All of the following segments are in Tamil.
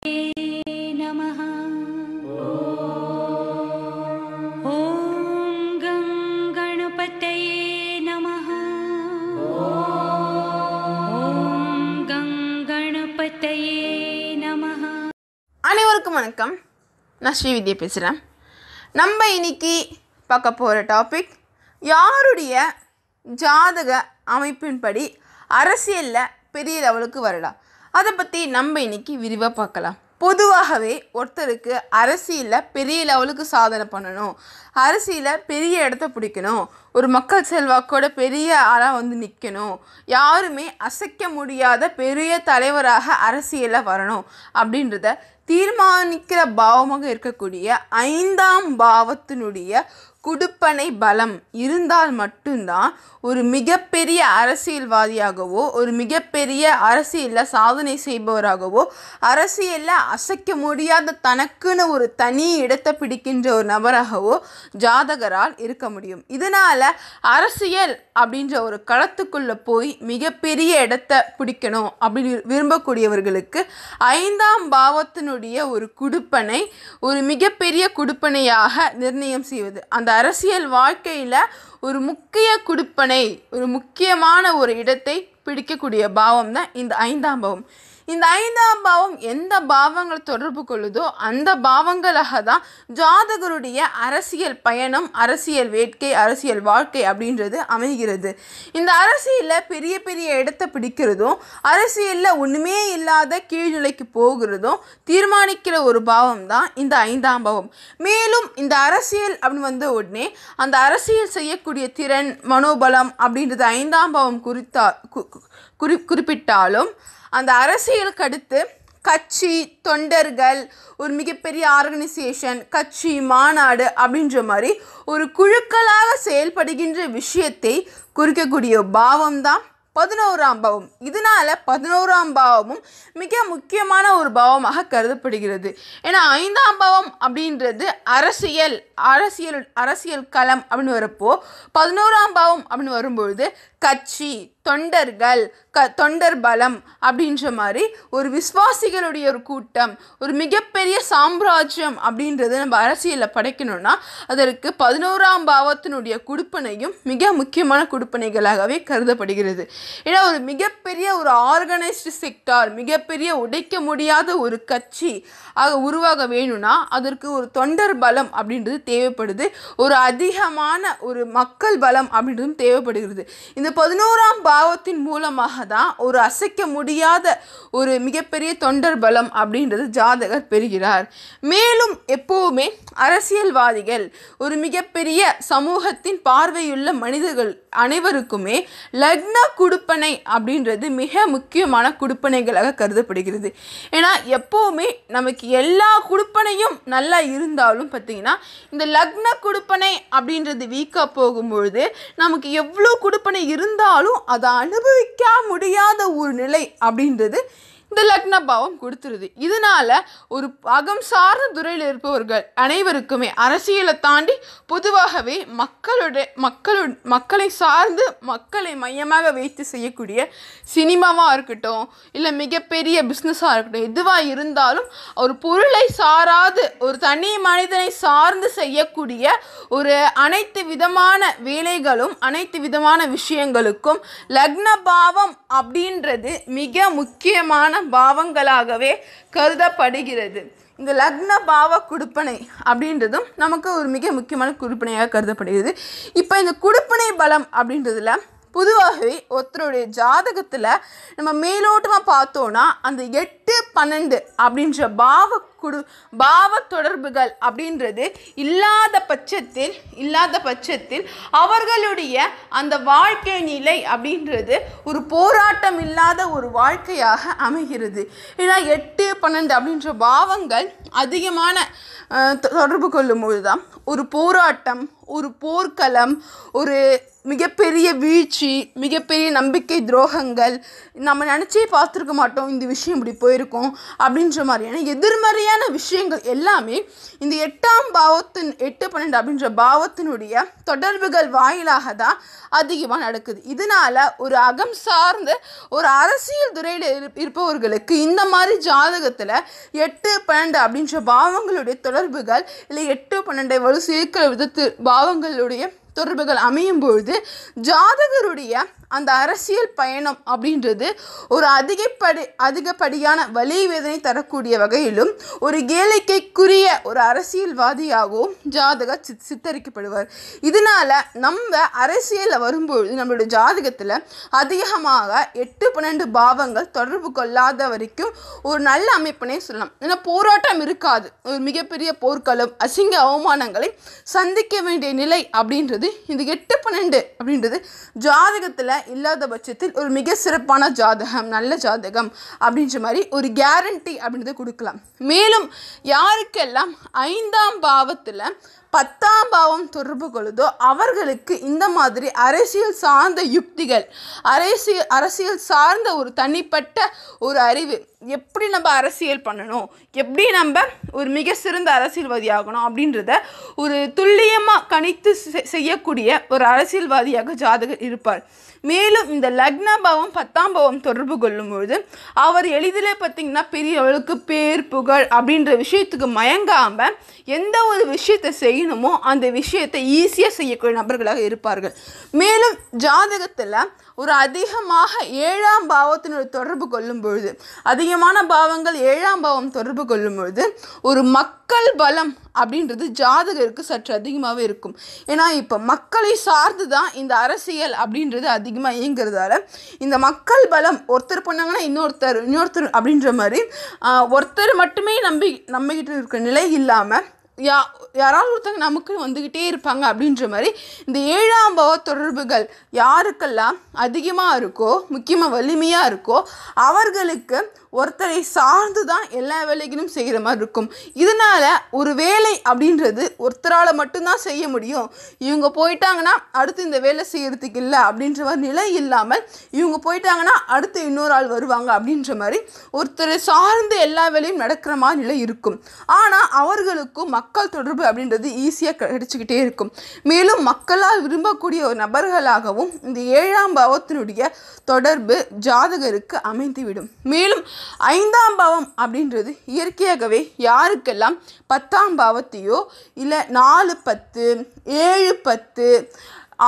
நமஹ. ஓம் கங் கணபதயே நமஹ. ஓம் கங் கணபதயே நமஹ. அனைவருக்கும் வணக்கம். நான் ஸ்ரீவித்யா பேசுகிறேன். நம்ம இன்னைக்கு பார்க்க போகிற டாபிக், யாருடைய ஜாதக அமைப்பின்படி அரசியலில் பெரிய லெவலுக்கு வரலாம், அதை பற்றி நம்ம இன்னைக்கு விரிவாக பார்க்கலாம். பொதுவாகவே ஒருத்தருக்கு அரசியலில் பெரிய லெவலுக்கு சாதனை பண்ணணும், அரசியலில் பெரிய இடத்த பிடிக்கணும், ஒரு மக்கள் செல்வாக்கோட பெரிய ஆளாக நிற்கணும், யாருமே அசைக்க முடியாத பெரிய தலைவராக அரசியலில் வரணும் அப்படின்றத தீர்மானிக்கிற பாவமாக இருக்கக்கூடிய 5ஆம் பாவத்தினுடைய குடுப்பனை பலம் இருந்தால் மட்டும்தான் ஒரு மிகப்பெரிய அரசியல்வாதியாகவோ, ஒரு மிகப்பெரிய அரசியலில் சாதனை செய்பவராகவோ, அரசியலில் அசைக்க முடியாத தனக்குன்னு ஒரு தனி இடத்தை பிடிக்கின்ற ஒரு நபராகவோ ஜாதகரால் இருக்க முடியும். இதனால் அரசியல் அப்படின்ற ஒரு களத்துக்குள்ளே போய் மிகப்பெரிய இடத்தை பிடிக்கணும் அப்படின்னு விரும்பக்கூடியவர்களுக்கு 5ஆம் பாவத்தினுடைய ஒரு குடுப்பனை ஒரு மிகப்பெரிய குடுப்பனையாக நிர்ணயம் செய்வது, அந்த அரசியல் வாழ்க்கையில் ஒரு முக்கிய குடுப்பனை, ஒரு முக்கியமான ஒரு இடத்தை பிடிக்கக்கூடிய பாவம் தான் இந்த 5ஆம் பாவம். இந்த 5ஆம் பாவம் எந்த பாவங்கள் தொடர்பு கொள்ளுதோ அந்த பாவங்களாக தான் ஜாதகருடைய அரசியல் பயணம், அரசியல் வேட்கை, அரசியல் வாழ்க்கை அப்படின்றது அமைகிறது. இந்த அரசியலில் பெரிய பெரிய இடத்தை பிடிக்கிறதும், அரசியலில் ஒன்றுமே இல்லாத கீழ்நிலைக்கு போகிறதும் தீர்மானிக்கிற ஒரு பாவம் தான் இந்த 5ஆம் பாவம். மேலும் இந்த அரசியல் அப்படின்னு வந்த உடனே அந்த அரசியல் செய்யக்கூடிய திறன், மனோபலம் அப்படின்றது 5ஆம் பாவம் குறிப்பிட்டாலும், அந்த அரசியலுக்கு அடுத்து கட்சி, தொண்டர்கள், ஒரு மிகப்பெரிய ஆர்கனைசேஷன், கட்சி, மாநாடு அப்படின்ற மாதிரி ஒரு குழுக்களாக செயல்படுகின்ற விஷயத்தை குறிக்கக்கூடிய பாவம் தான் 11ஆம் பாவம். இதனால் 11ஆம் பாவமும் மிக முக்கியமான ஒரு பாவமாக கருதப்படுகிறது. ஏன்னா 5ஆம் பாவம் அப்படின்றது அரசியல் களம் அப்படின்னு வரப்போ, 11ஆம் பாவம் அப்படின்னு வரும்பொழுது கட்சி, தொண்டர்கள், தொண்டர் பலம் அப்படின்ற மாதிரி ஒரு விசுவாசிகளுடைய ஒரு கூட்டம், ஒரு மிகப்பெரிய சாம்ராஜ்யம் அப்படின்றது நம்ம அரசியலில் படைக்கணும்னா அதற்கு 11ஆம் பாவத்தினுடைய குடுப்பனையும் மிக முக்கியமான குடுப்பனைகளாகவே கருதப்படுகிறது. ஏன்னா ஒரு மிகப்பெரிய ஒரு ஆர்கனைஸ்டு செக்டார், மிகப்பெரிய உடைக்க முடியாத ஒரு கட்சி உருவாக வேணும்னா அதற்கு ஒரு தொண்டர் பலம் அப்படின்றது தேவைப்படுது, ஒரு அதிகமான ஒரு மக்கள் பலம் அப்படின்றதும் தேவைப்படுகிறது. இந்த 11ஆம் பாவத்தின் மூலமாக தான் ஒரு அசைக்க முடியாத ஒரு மிகப்பெரிய தொண்டர் பலம் அப்படின்றது ஜாதகர் பெறுகிறார். மேலும் எப்போவுமே அரசியல்வாதிகள், ஒரு மிகப்பெரிய சமூகத்தின் பார்வையுள்ள மனிதர்கள் அனைவருக்குமே லக்ன குடுப்பனை அப்படின்றது மிக முக்கியமான குடுப்பனைகளாக கருதப்படுகிறது. ஏன்னா எப்போவுமே நமக்கு எல்லா குடுப்பனையும் நல்லா இருந்தாலும் பார்த்திங்கன்னா, இந்த லக்ன குடுப்பனை அப்படின்றது வீக்காக போகும்பொழுது நமக்கு எவ்வளோ குடுப்பனை இருந்தாலும் அதை அனுபவிக்க முடியாத ஒரு நிலை அப்படின்றது இந்த லக்ன பாவம் கொடுத்துருது. இதனால் ஒரு அகம் சார்ந்த துறையில் இருப்பவர்கள் அனைவருக்குமே அரசியலை தாண்டி பொதுவாகவே மக்களை சார்ந்து, மக்களை மையமாக வைத்து செய்யக்கூடிய சினிமாவாக இருக்கட்டும், இல்லை மிகப்பெரிய பிஸ்னஸாக இருக்கட்டும், எதுவாக இருந்தாலும் ஒரு பொருளை சாராது ஒரு தனி மனிதனை சார்ந்து செய்யக்கூடிய ஒரு அனைத்து விதமான வேலைகளும், அனைத்து விதமான விஷயங்களுக்கும் லக்ன பாவம் அப்படின்றது மிக முக்கியமான பாவங்களாகவே கருதப்படுகிறது. இந்த லக்ன பாவ குடுப்பனை அப்படின்றதும் நமக்கு ஒரு மிக முக்கியமான குடுப்பனையாக கருதப்படுகிறது. இப்போ இந்த குடுப்பனை பலம் அப்படின்றதுல பொதுவாகவே ஒருத்தருடைய ஜாதகத்தில் நம்ம மேலோட்டமாக பார்த்தோன்னா அந்த 8, 12 அப்படின்ற பாவ தொடர்புகள் அப்படின்றது இல்லாத பட்சத்தில் அவர்களுடைய அந்த வாழ்க்கை நிலை அப்படின்றது ஒரு போராட்டம் இல்லாத ஒரு வாழ்க்கையாக அமைகிறது. ஏன்னா 8, 12 அப்படின்ற பாவங்கள் அதிகமான தொடர்பு கொள்ளும் பொழுது தான் ஒரு போராட்டம், ஒரு போர்க்களம், ஒரு மிகப்பெரிய வீழ்ச்சி, மிகப்பெரிய நம்பிக்கை துரோகங்கள், நம்ம நினச்சே பார்த்துருக்க மாட்டோம் இந்த விஷயம் இப்படி போயிருக்கோம் அப்படின்ற மாதிரியான எதிர்மறையான விஷயங்கள் எல்லாமே இந்த 8ஆம் பாவத்தின் 8-12 அப்படின்ற பாவத்தினுடைய தொடர்புகள் வாயிலாக தான் அதிகமாக நடக்குது. இதனால ஒரு அகம் சார்ந்த ஒரு அரசியல் துறையில் இருப்பவர்களுக்கு இந்த மாதிரி ஜாதகத்தில் 8-12 அப்படின்ற பாவங்களுடைய தொடர்புகள் இல்லை 8-12 வலு சேர்க்கிற விதத்து பாவங்களுடைய தொடர்புகள் அமையும் பொழுது ஜாதகருடைய அந்த அரசியல் பயணம் அப்படின்றது ஒரு அதிகப்படியான வலி வேதனை தரக்கூடிய வகையிலும் ஒரு கேளிக்கைக்குரிய ஒரு அரசியல்வாதியாகவும் ஜாதகர் சித்தரிக்கப்படுவார். இதனால நம்ம அரசியலில் வரும்பொழுது நம்மளுடைய ஜாதகத்தில் அதிகமாக 8-12 பாவங்கள் தொடர்பு கொள்ளாத வரைக்கும் ஒரு நல்ல அமைப்பினை சொல்லலாம். ஏன்னா போராட்டம் இருக்காது, ஒரு மிகப்பெரிய போர்க்களம், அசிங்க அவமானங்களை சந்திக்க வேண்டிய நிலை அப்படின்றது இந்த 8-12 அப்படின்றது ஜாதகத்தில் இல்லாத பட்சத்தில் ஒரு மிக சிறப்பான ஜாதகம், நல்ல ஜாதகம் அப்படின்ற மாதிரி ஒரு கேரண்டி அப்படின்றத கொடுக்கலாம். மேலும் யாருக்கெல்லாம் 5ஆம் பாவத்தில் 10ஆம் பாவம் தொடர்பு கொள்ளுதோ அவர்களுக்கு இந்த மாதிரி அரசியல் சார்ந்த யுக்திகள், அரசியல் சார்ந்த ஒரு தனிப்பட்ட ஒரு அறிவு, எப்படி நம்ம அரசியல் பண்ணணும், எப்படி நம்ம ஒரு மிக சிறந்த அரசியல்வாதி ஆகணும் அப்படின்றத ஒரு துல்லியமாக கணித்து செய்யக்கூடிய ஒரு அரசியல்வாதியாக ஜாதகர் இருப்பார். மேலும் இந்த லக்ன பாவம் 10ஆம் பாவம் தொடர்பு கொள்ளும்பொழுது அவர் எளிதில் பார்த்திங்கன்னா பெரியவர்களுக்கு பேர் புகழ் அப்படின்ற விஷயத்துக்கு மயங்காமல் எந்த ஒரு விஷயத்தை செய்யணுமோ அந்த விஷயத்தை ஈஸியாக செய்யக்கூடிய நபர்களாக இருப்பார்கள். மேலும் ஜாதகத்தில் ஒரு அதிகமாக 7ஆம் பாவத்தினுடைய தொடர்பு கொள்ளும் பொழுது, அதிகமான பாவங்கள் 7ஆம் பாவம் தொடர்பு கொள்ளும் பொழுது ஒரு மக்கள் பலம் அப்படின்றது ஜாதகருக்கு சற்று அதிகமாகவே இருக்கும். ஏன்னா இப்போ மக்களை சார்ந்து தான் இந்த அரசியல் அப்படின்றது அதிகமாக இயங்குறதால இந்த மக்கள் பலம் ஒருத்தர் பண்ணாங்கன்னா இன்னொருத்தர் அப்படின்ற மாதிரி ஒருத்தர் மட்டுமே நம்பிக்கிட்டு இருக்கிற நிலை இல்லாமல் யாராவது ஒருத்தங்க நமக்கு வந்துக்கிட்டே இருப்பாங்க அப்படின்ற மாதிரி இந்த 7ஆம் பாவ தொடர்புகள் யாருக்கெல்லாம் அதிகமாக இருக்கோ, முக்கியமாக வலிமையாக இருக்கோ அவர்களுக்கு ஒருத்தரை சார்ந்து தான் எல்லா வேலைகளும் செய்கிற மாதிரி இருக்கும். இதனால் ஒரு வேலை அப்படின்றது ஒருத்தரால் மட்டும்தான் செய்ய முடியும், இவங்க போயிட்டாங்கன்னா அடுத்து இந்த வேலை செய்கிறதுக்கு இல்லை அப்படின்ற மாதிரி நிலை இல்லாமல் இவங்க போயிட்டாங்கன்னா அடுத்து இன்னொரு ஆள் வருவாங்க அப்படின்ற மாதிரி ஒருத்தரை சார்ந்து எல்லா வேலையும் நடக்கிற மாதிரி நிலை இருக்கும். ஆனால் அவர்களுக்கும் மக்கள் தொடர்பு அப்படின்றது ஈஸியாக கிடைச்சிக்கிட்டே இருக்கும். மேலும் மக்களால் விரும்பக்கூடிய ஒரு நபர்களாகவும் இந்த 7ஆம் பாவத்தினுடைய தொடர்பு ஜாதகருக்கு அமைந்துவிடும். மேலும் 5ஆம் பாவம் அப்படின்றது இயற்கையாகவே யாருக்கெல்லாம் 10ஆம் பாவத்தையோ இல்லை 4-10, 7-10,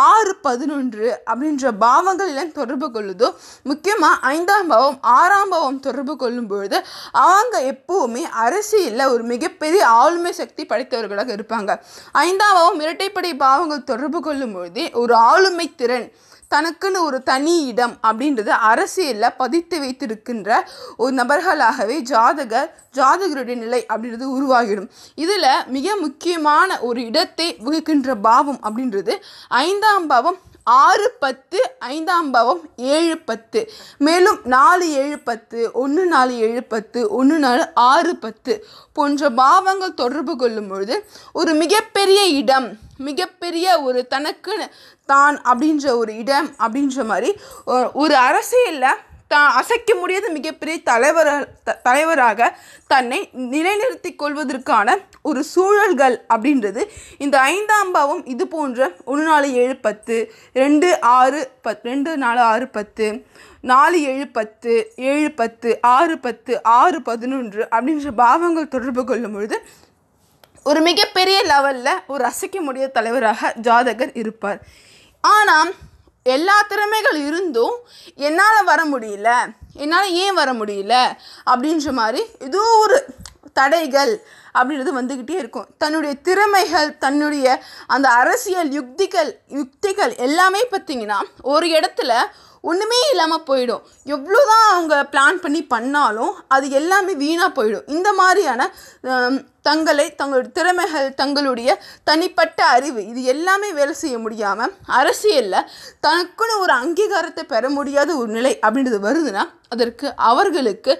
6-11 அப்படின்ற பாவங்களில் தொடர்பு கொள்ளுதோ, முக்கியமாக 5ஆம் பாவம் 6ஆம் பாவம் தொடர்பு கொள்ளும் பொழுது அவங்க எப்போவுமே அரசியலில் ஒரு மிகப்பெரிய ஆளுமை சக்தி படைத்தவர்களாக இருப்பாங்க. 5ஆம் பாவம் இரட்டைப்படை பாவங்கள் தொடர்பு கொள்ளும் பொழுதே ஒரு ஆளுமை திறன், தனக்குன்னு ஒரு தனி இடம் அப்படின்றது அரசியலில் பதித்து வைத்திருக்கின்ற ஒரு நபர்களாகவே ஜாதகருடைய நிலை அப்படின்றது உருவாகிடும். இதில் மிக முக்கியமான ஒரு இடத்தை வகிக்கின்ற பாவம் அப்படின்றது 5ஆம் பாவம் 6-10, 5ஆம் பாவம் 7-10, மேலும் 4-7-10, 1-4-7-10, 1-4-6-10 போன்ற பாவங்கள் தொடர்பு கொள்ளும் பொழுது ஒரு மிகப்பெரிய இடம், மிகப்பெரிய ஒரு தனக்குன்னு தான் அப்படின்ற ஒரு இடம் அப்படின்ற மாதிரி ஒரு அரசியலில் தான் அசைக்க முடியாத மிகப்பெரிய தலைவராக தன்னை நிலைநிறுத்தி கொள்வதற்கான ஒரு சூழல்கள் அப்படின்றது இந்த 5ஆம் பாவம் இது போன்ற 1-4-7-10, 2-6-10, 2-4-6-10, 4-7-10, 7-10, 6-10, 6-11 அப்படின்ற பாவங்கள் தொடர்பு கொள்ளும் பொழுது ஒரு மிகப்பெரிய லெவலில் ஒரு அசைக்க முடியாத தலைவராக ஜாதகர் இருப்பார். ஆனால் எல்லா திறமைகள் இருந்தும் என்னால் வர முடியல, என்னால் ஏன் வர முடியல அப்படின்ற மாதிரி ஏதோ ஒரு தடைகள் அப்படின்றது வந்துக்கிட்டே இருக்கும். தன்னுடைய திறமைகள், தன்னுடைய அந்த அரசியல் யுக்திகள் எல்லாமே பார்த்திங்கன்னா ஒரு இடத்துல ஒன்றுமே இல்லாமல் போயிடும். எவ்வளோதான் அவங்க பிளான் பண்ணாலும் அது எல்லாமே வீணாக போயிடும். இந்த மாதிரியான தங்களுடைய திறமைகள், தங்களுடைய தனிப்பட்ட அறிவு இது எல்லாமே வேலை செய்ய முடியாமல் அரசியலில் தனக்குன்னு ஒரு அங்கீகாரத்தை பெற முடியாத ஒரு நிலை அப்படின்றது வருதுன்னா அதற்கு அவர்களுக்கு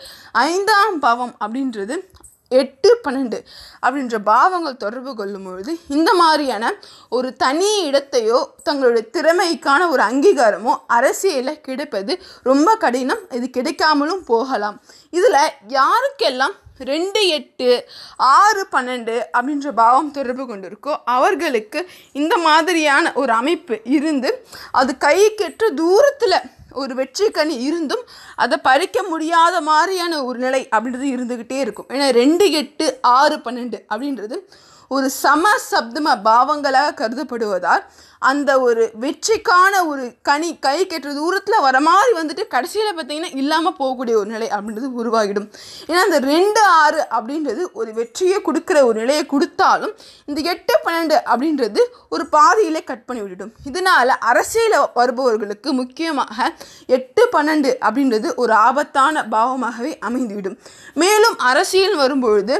5ஆம் பாவம் அப்படின்றது 8, 12 அப்படின்ற பாவங்கள் தொடர்பு கொள்ளும் பொழுது இந்த மாதிரியான ஒரு தனி இடத்தையோ தங்களுடைய திறமைக்கான ஒரு அங்கீகாரமோ அரசியலில் கிடைப்பது ரொம்ப கடினம். இது கிடைக்காமலும் போகலாம். இதில் யாருக்கெல்லாம் 2, 8, 6, 12 அப்படின்ற பாவம் தொடர்பு கொண்டிருக்கோ அவர்களுக்கு இந்த மாதிரியான ஒரு அமைப்பு இருந்து அது கைக்கெற்ற தூரத்தில் ஒரு வெற்றி கனி இருந்தும் அதை பறிக்க முடியாத மாதிரியான ஒரு நிலை அப்படின்றது இருந்துக்கிட்டே இருக்கும். ஏன்னா 2, 8, 6, 12 அப்படின்றது ஒரு சம சப்தம பாவங்களாக கருதப்படுவதால் அந்த ஒரு வெற்றிக்கான ஒரு கனி கைக்கெற்ற தூரத்தில் வர மாதிரி வந்துட்டு கடைசியில் பார்த்திங்கன்னா இல்லாமல் போகக்கூடிய ஒரு நிலை அப்படின்றது உருவாகிடும். ஏன்னா அந்த 2, 6 அப்படின்றது ஒரு வெற்றியை கொடுக்குற ஒரு நிலையை கொடுத்தாலும் இந்த 8, 12 அப்படின்றது ஒரு பாதியிலே கட் பண்ணி விட்டுடும். இதனால் அரசியலில் வருபவர்களுக்கு முக்கியமாக 8, 12 அப்படின்றது ஒரு ஆபத்தான பாவமாகவே அமைந்துவிடும். மேலும் அரசியல் வரும்பொழுது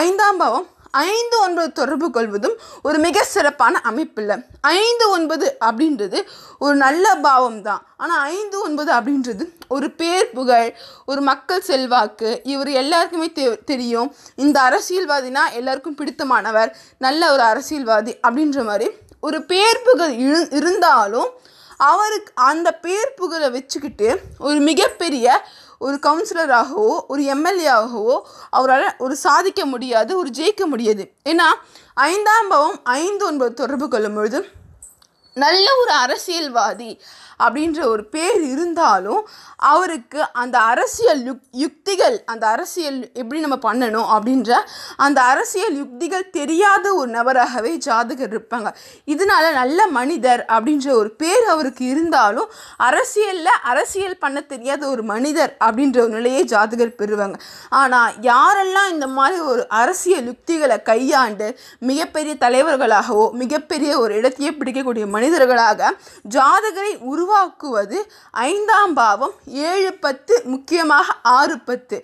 5ஆம் பாவம் 5, 9 தொடர்பு கொள்வதும் ஒரு மிக சிறப்பான அமைப்பில்லை. 5, 9 அப்படின்றது ஒரு நல்ல பாவம் தான். ஆனால் 5, 9 அப்படின்றது ஒரு பேர் புகழ், ஒரு மக்கள் செல்வாக்கு, இவர் எல்லாருக்குமே தெரியும், இந்த அரசியல்வாதினா எல்லாருக்கும் பிடித்தமானவர், நல்ல ஒரு அரசியல்வாதி அப்படின்ற மாதிரி ஒரு பேர் புகழ் இருந்தாலும் அவருக்கு அந்த பேர் புகழை வச்சுக்கிட்டு ஒரு மிகப்பெரிய ஒரு கவுன்சிலராகவோ ஒரு எம்எல்ஏ-ஆகவோ அவரால் ஒரு சாதிக்க முடியாது, ஒரு ஜெயிக்க முடியாது. ஏன்னா 5ஆம் பாவம் 5, 9 தொடர்பு கொள்ளும் பொழுது நல்ல ஒரு அரசியல்வாதி அப்படின்ற ஒரு பேர் இருந்தாலும் அவருக்கு அந்த அரசியல் யுக்திகள், அந்த அரசியல் எப்படி நம்ம பண்ணணும் அப்படின்ற அந்த அரசியல் யுக்திகள் தெரியாத ஒரு நபராகவே ஜாதகர் இருப்பாங்க. இதனால நல்ல மனிதர் அப்படின்ற ஒரு பேர் அவருக்கு இருந்தாலும் அரசியல் பண்ண தெரியாத ஒரு மனிதர் அப்படின்ற ஒரு நிலையை ஜாதகர் பெறுவாங்க. ஆனால் யாரெல்லாம் இந்த மாதிரி ஒரு அரசியல் யுக்திகளை கையாண்டு மிகப்பெரிய தலைவர்களாகவோ மிகப்பெரிய ஒரு இடத்தையே பிடிக்கக்கூடிய மனிதர்களாக ஜாதகரை உருவாக்குவது 5ஆம் பாவம் 7, 10, முக்கியமாக 6, 10.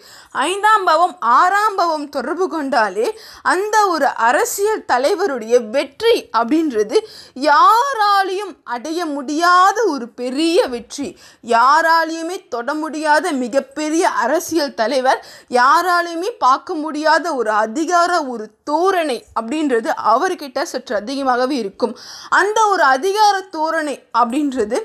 5ஆம் பாவம் 6ஆம் பாவம் தொடர்பு கொண்டாலே அந்த ஒரு அரசியல் தலைவருடைய வெற்றி அப்படின்றது யாராலையும் அடைய முடியாத ஒரு பெரிய வெற்றி, யாராலையுமே தொட முடியாத மிகப்பெரிய அரசியல் தலைவர், யாராலையுமே பார்க்க முடியாத ஒரு அதிகார ஒரு தோரணை அப்படின்றது அவர்கிட்ட சற்று அதிகமாகவே இருக்கும். அந்த ஒரு அதிகார தோரணை அப்படின்றது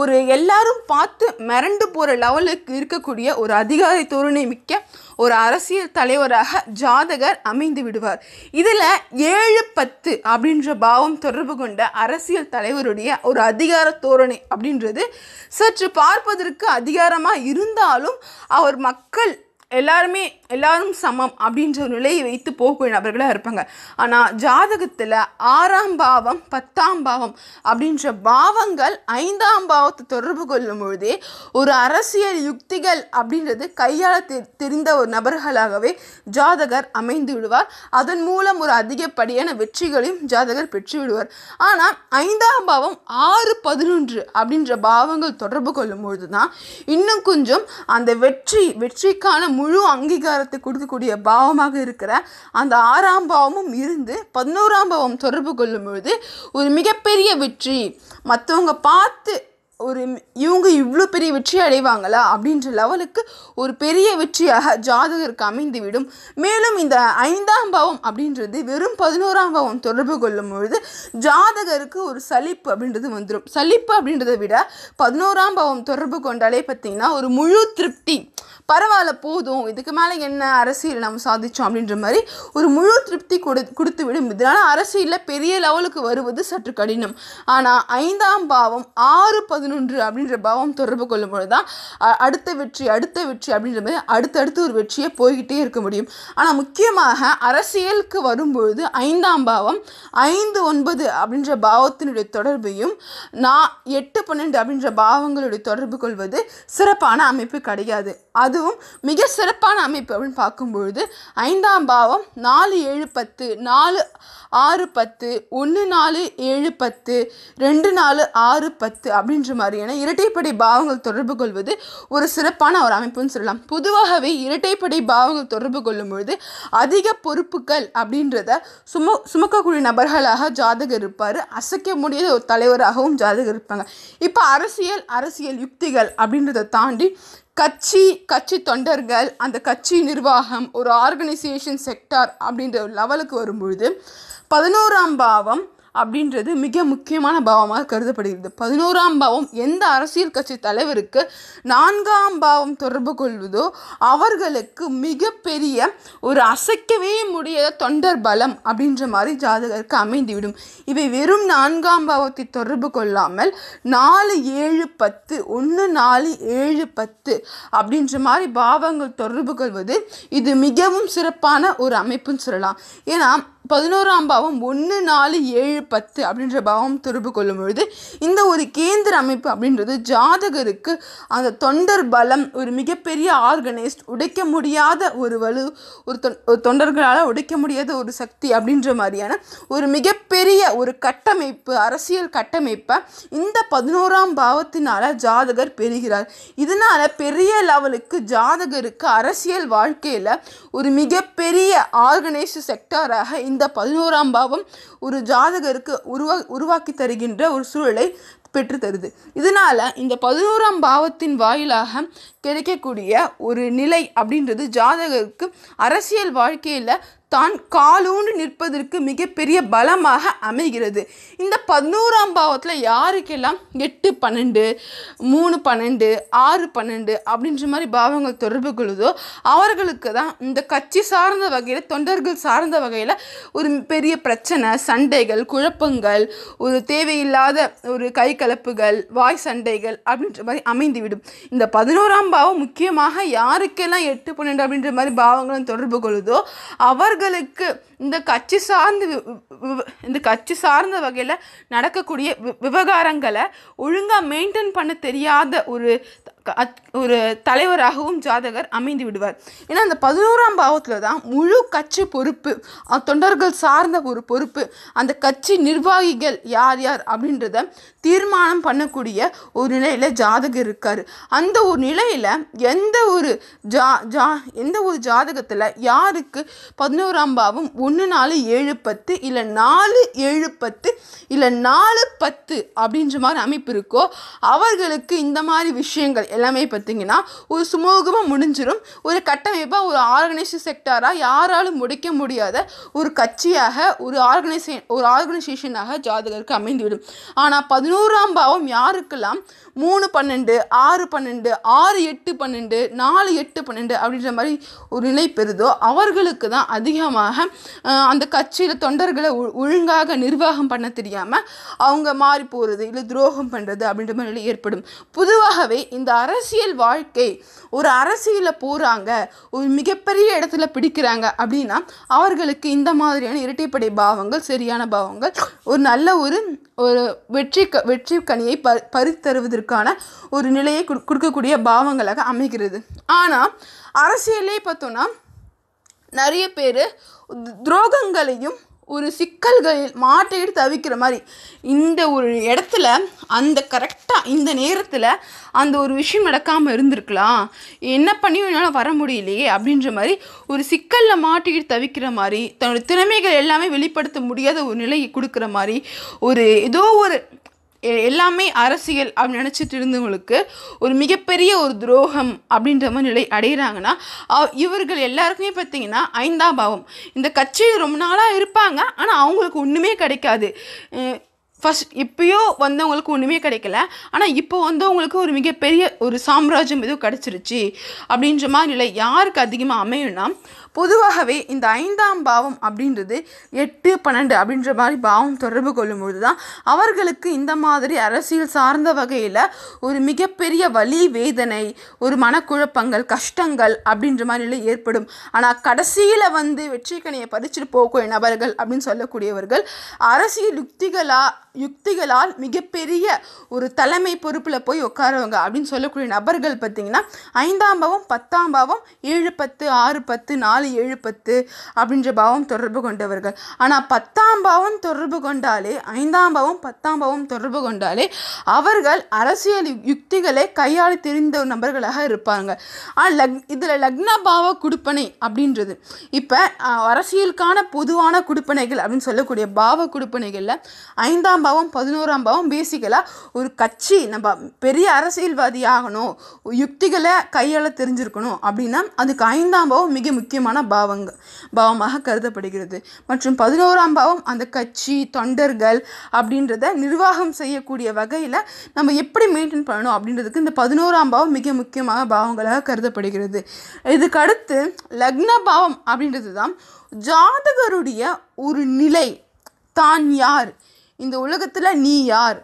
ஒரு எல்லாரும் பார்த்து மிரண்டு போகிற லெவலுக்கு இருக்கக்கூடிய ஒரு அதிகார தோரணை மிக்க ஒரு அரசியல் தலைவராக ஜாதகர் அமைந்து விடுவார். இதில் 7, 10 அப்படின்ற பாவம் தொடர்பு கொண்ட அரசியல் தலைவருடைய ஒரு அதிகார தோரணை அப்படின்றது சற்று பார்ப்பதற்கு அதிகாரமாக இருந்தாலும் அவர் மக்கள் எல்லாரும் சமம் அப்படின்ற ஒரு நிலையை வைத்து போகக்கூடிய நபர்களாக இருப்பாங்க. ஆனால் ஜாதகத்தில் 6ஆம் பாவம் 10ஆம் பாவம் அப்படின்ற பாவங்கள் 5ஆம் பாவத்தை தொடர்பு கொள்ளும் பொழுதே ஒரு அரசியல் யுக்திகள் அப்படின்றது கையாள தெரிந்த ஒரு நபர்களாகவே ஜாதகர் அமைந்து விடுவார். அதன் மூலம் ஒரு அதிகப்படியான வெற்றிகளையும் ஜாதகர் பெற்று விடுவார். ஆனால் 5ஆம் பாவம் 6, 11 அப்படின்ற பாவங்கள் தொடர்பு கொள்ளும் பொழுது தான் இன்னும் கொஞ்சம் அந்த வெற்றிக்கான முழு அங்கீகாரத்தை கொடுக்கக்கூடிய பாவமாக இருக்கிற அந்த 6ஆம் பாவமும் இருந்து 11ஆம் பாவம் தொடர்பு கொள்ளும் பொழுது ஒரு மிகப்பெரிய வெற்றி, மற்றவங்க பார்த்து இவங்க இவ்வளோ பெரிய வெற்றி அடைவாங்களா அப்படின்ற லெவலுக்கு ஒரு பெரிய வெற்றியாக ஜாதகருக்கு அமைந்துவிடும். மேலும் இந்த 5ஆம் பாவம் அப்படின்றது வெறும் 11ஆம் பாவம் தொடர்பு கொள்ளும் பொழுது ஜாதகருக்கு ஒரு சலிப்பு அப்படின்றது வந்துடும். சலிப்பு அப்படின்றத விட 11ஆம் பாவம் தொடர்பு கொண்டாலே பார்த்திங்கன்னா ஒரு முழு திருப்தி, பரவாயில்ல போதும், இதுக்கு மேலே என்ன அரசியல் நம்ம சாதித்தோம் அப்படின்ற மாதிரி ஒரு முழு திருப்தி கொடுத்து விடும். இதனால் அரசியலில் பெரிய லெவலுக்கு வருவது சற்று கடினம். ஆனால் 5ஆம் பாவம் 6, 11 அப்படின்ற பாவம் தொடர்பு கொள்ளும் பொழுது தான் அடுத்த வெற்றி அப்படின்ற மாதிரி அடுத்தடுத்து ஒரு வெற்றியை போய்கிட்டே இருக்க முடியும். ஆனால் முக்கியமாக அரசியலுக்கு வரும்பொழுது 5ஆம் பாவம் 5, 9 அப்படின்ற பாவத்தினுடைய தொடர்பையும் 8, 12 அப்படின்ற பாவங்களுடைய தொடர்பு கொள்வது சிறப்பான அமைப்பு கிடையாது. அதுவும் மிக சிறப்பான அமைப்பு அப்படின்னு பார்க்கும்பொழுது 5ஆம் பாவம் 4, 7, 10, 4, 6, 10, 1, 4, 7, 10, 2, 4, 6, 10 அப்படின்ற மாதிரியான இரட்டைப்படை பாவங்கள் தொடர்பு கொள்வது ஒரு சிறப்பான ஒரு அமைப்புன்னு சொல்லலாம். பொதுவாகவே இரட்டைப்படை பாவங்கள் தொடர்பு கொள்ளும் பொழுது அதிக பொறுப்புகள் அப்படின்றத சுமக்கக்கூடிய நபர்களாக ஜாதகர் இருப்பார். அசைக்க முடியாத ஒரு தலைவராகவும் ஜாதகர் இருப்பாங்க. இப்போ அரசியல் யுக்திகள் அப்படின்றத தாண்டி கட்சி தொண்டர்கள், அந்த கட்சி நிர்வாகம், ஒரு ஆர்கனைசேஷன் செக்டார் அப்படின்ற ஒரு லெவலுக்கு வரும்பொழுது 11ஆம் பாவம் அப்படின்றது மிக முக்கியமான பாவமாக கருதப்படுகிறது. 11ஆம் பாவம் எந்த அரசியல் கட்சி தலைவருக்கு 4ஆம் பாவம் தொடர்பு கொள்வதோ அவர்களுக்கு மிகப்பெரிய ஒரு அசைக்கவே முடியாத தொண்டர் பலம் அப்படின்ற மாதிரி ஜாதகருக்கு அமைந்துவிடும். இவை வெறும் 4ஆம் பாவத்தை தொடர்பு கொள்ளாமல் 4, 7, 10 1, 4, 7, 10 அப்படின்ற மாதிரி பாவங்கள் தொடர்பு கொள்வது இது மிகவும் சிறப்பான ஒரு அமைப்புன்னு சொல்லலாம். ஏன்னா 11ஆம் பாவம் 1, 4, 7, 10 அப்படின்ற பாவம் தொடர்பு கொள்ளும் பொழுது இந்த ஒரு கேந்திர அமைப்பு அப்படின்றது ஜாதகருக்கு அந்த தொண்டர் பலம், ஒரு மிகப்பெரிய ஆர்கனைஸ்ட், உடைக்க முடியாத ஒரு வலு, ஒரு தொண்டர்களால் உடைக்க முடியாத ஒரு சக்தி அப்படின்ற மாதிரியான ஒரு மிகப்பெரிய ஒரு கட்டமைப்பு, அரசியல் கட்டமைப்பை இந்த 11ஆம் பாவத்தினால ஜாதகர் பெறுகிறார். இதனால பெரிய லெவலுக்கு ஜாதகருக்கு அரசியல் வாழ்க்கையில் ஒரு மிகப்பெரிய ஆர்கனைஸ்டு செக்டாராக இந்த 11ஆம் பாவம் ஒரு ஜாதகருக்கு உருவாக்கி தருகின்ற ஒரு சூழலை பெற்று தருது. இதனால இந்த 11ஆம் பாவத்தின் வாயிலாக கிடைக்கக்கூடிய ஒரு நிலை அப்படின்றது ஜாதகருக்கு அரசியல் வாழ்க்கையில் தான் காலூண்டு நிற்பதற்கு மிகப்பெரிய பலமாக அமைகிறது. இந்த 11ஆம் பாவத்தில் யாருக்கெல்லாம் 8, 12, 3, 12, 6, 12 அப்படின்ற மாதிரி பாவங்கள் தொடர்பு கொள்ளுதோ அவர்களுக்கு தான் இந்த கட்சி சார்ந்த வகையில், தொண்டர்கள் சார்ந்த வகையில் ஒரு பெரிய பிரச்சனை, சண்டைகள், குழப்பங்கள், ஒரு தேவையில்லாத ஒரு கை கலப்புகள், வாய் சண்டைகள் அப்படின்ற மாதிரி அமைந்துவிடும். இந்த 11ஆம் பாவம் முக்கியமாக யாருக்கெல்லாம் 8, 12 அப்படின்ற மாதிரி பாவங்களும் தொடர்பு கொள்ளுதோ அவர்களுக்கு இந்த கட்சி சார்ந்த வகையில் நடக்கக்கூடிய விவகாரங்களை ஒழுங்காக மெயின்டைன் பண்ண தெரியாத ஒரு தலைவராகவும் ஜாதகர் அமைந்து விடுவார். ஏன்னா அந்த 11ஆம் பாவத்தில் தான் முழு கட்சி பொறுப்பு, தொண்டர்கள் சார்ந்த ஒரு பொறுப்பு, அந்த கட்சி நிர்வாகிகள் யார் யார் அப்படின்றத தீர்மானம் பண்ணக்கூடிய ஒரு நிலையில் ஜாதகர் இருக்கார். அந்த ஒரு நிலையில் எந்த ஒரு ஜாதகத்தில் யாருக்கு 11ஆம் பாவம் 1, 4, 7, 10 இல்லை 4, 7, 10 இல்லை 4, 10 அப்படின்ற மாதிரி அமைப்பு இருக்கோ அவர்களுக்கு இந்த மாதிரி விஷயங்கள் எல்லாமே பார்த்தீங்கன்னா ஒரு சுமூகமாக முடிஞ்சிடும். ஒரு கட்டமைப்பாக, ஒரு ஆர்கனைசேஷன் செக்டாராக, யாராலும் முடிக்க முடியாத ஒரு கட்சியாக, ஒரு ஆர்கனைசேஷனாக ஜாதகருக்கு அமைந்துவிடும். ஆனால் 11ஆம் பாவம் யாருக்கெல்லாம் 3, 12, 6, 12, 6, 8, 12, 4, 8, 12 அப்படின்ற மாதிரி ஒரு நிலை பெறுதோ அவர்களுக்கு தான் அதிகமாக அந்த கட்சியில் தொண்டர்களை ஒழுங்காக நிர்வாகம் பண்ண தெரியாமல் அவங்க மாறி போகிறது, இல்லை துரோகம் பண்ணுறது அப்படின்ற மாதிரி நிலை ஏற்படும். பொதுவாகவே இந்த அரசியல் வாழ்க்கை, ஒரு அரசியலில் போகிறாங்க, ஒரு மிகப்பெரிய இடத்துல பிடிக்கிறாங்க அப்படின்னா அவர்களுக்கு இந்த மாதிரியான இரட்டைப்படை பாவங்கள், சரியான பாவங்கள் ஒரு நல்ல ஒரு வெற்றி கனியை பறித்தருவதற்கான ஒரு நிலையை கொடுக்கக்கூடிய பாவங்களாக அமைகிறது. ஆனால் அரசியலே பார்த்தோன்னா நிறைய பேர் துரோகங்களையும் ஒரு சிக்கல்களில் மாட்டிட்டு தவிக்கிற மாதிரி இந்த ஒரு இடத்துல அந்த கரெக்டாக இந்த நேரத்தில் அந்த ஒரு விஷயம் நடக்காமல் இருந்திருக்கலாம், என்ன பண்ணியும் என்னால் வர முடியலையே அப்படின்ற மாதிரி ஒரு சிக்கலில் மாட்டிக்கிட்டு தவிக்கிற மாதிரி, தன்னோட திறமைகள் எல்லாமே வெளிப்படுத்த முடியாத ஒரு நிலையை கொடுக்குற மாதிரி, ஒரு ஏதோ ஒரு எல்லாமே அரசியல் அப்படின்னு நினச்சிட்டு இருந்தவங்களுக்கு ஒரு மிகப்பெரிய ஒரு துரோகம் அப்படின்ற மாதிரி நிலை அடைகிறாங்கன்னா இவர்கள் எல்லாருக்குமே பார்த்தீங்கன்னா 5ஆம் பாவம், இந்த கட்சியில் ரொம்ப நாளாக இருப்பாங்க ஆனால் அவங்களுக்கு ஒன்றுமே கிடைக்காது. இப்போயோ வந்தவங்களுக்கு ஒன்றுமே கிடைக்கல, ஆனால் இப்போ வந்தவங்களுக்கு ஒரு மிகப்பெரிய ஒரு சாம்ராஜ்யம் எதுவும் கிடச்சிருச்சு அப்படின்ற மாதிரி நிலை யாருக்கு அதிகமாக அமையும்னா பொதுவாகவே இந்த 5ஆம் பாவம் அப்படின்றது 8, 12 அப்படின்ற மாதிரி பாவம் தொடர்பு கொள்ளும்பொழுது தான் அவர்களுக்கு இந்த மாதிரி அரசியல் சார்ந்த வகையில் ஒரு மிகப்பெரிய வலி, வேதனை, ஒரு மனக்குழப்பங்கள், கஷ்டங்கள் அப்படின்ற மாதிரி ஏற்படும். ஆனால் கடைசியில் வெற்றிக்கனியை பறிச்சுட்டு போகக்கூடிய நபர்கள் அப்படின்னு சொல்லக்கூடியவர்கள் அரசியல் யுக்திகளால் மிகப்பெரிய ஒரு தலைமை பொறுப்பில் போய் உட்காரவங்க அப்படின்னு சொல்லக்கூடிய நபர்கள் பார்த்திங்கன்னா 5ஆம் பாவம், 10ஆம் பாவம், 7, 10, 6, 10, 4, 7, 10 அப்படின்ற பாவம் தொடர்பு கொண்டவர்கள். ஆனால் 10ஆம் பாவம் தொடர்பு கொண்டாலே, 5ஆம் பாவம் 10ஆம் பாவம் தொடர்பு கொண்டாலே அவர்கள் அரசியல் யுக்திகளை கையாள தெரிந்த நபர்களாக இருப்பாங்க. ஆனால் இதில் லக்ன பாவ குடுப்பனை அப்படின்றது இப்போ அரசியலுக்கான பொதுவான குடுப்பனைகள் அப்படின்னு சொல்லக்கூடிய பாவ குடுப்பனைகளில் 5ஆம் 5ஆம் பாவம் 11ஆம் பாவம் பேசிக்கலாக ஒரு கட்சி, நம்ம பெரிய அரசியல்வாதி ஆகணும், யுக்திகளை கையாள தெரிஞ்சிருக்கணும் அப்படின்னா அதுக்கு 5ஆம் பாவம் மிக முக்கியமான பாவமாக கருதப்படுகிறது. மற்றும் 11ஆம் பாவம் அந்த கட்சி, தொண்டர்கள் அப்படின்றத நிர்வாகம் செய்யக்கூடிய வகையில் நம்ம எப்படி மெயின்டைன் பண்ணணும் அப்படின்றதுக்கு இந்த 11ஆம் பாவம் மிக முக்கியமான பாவங்களாக கருதப்படுகிறது. இதுக்கு அடுத்து லக்ன பாவம் அப்படின்றது தான் ஜாதகருடைய ஒரு நிலை, தான் யார், இந்த உலகத்தில் நீ யார்,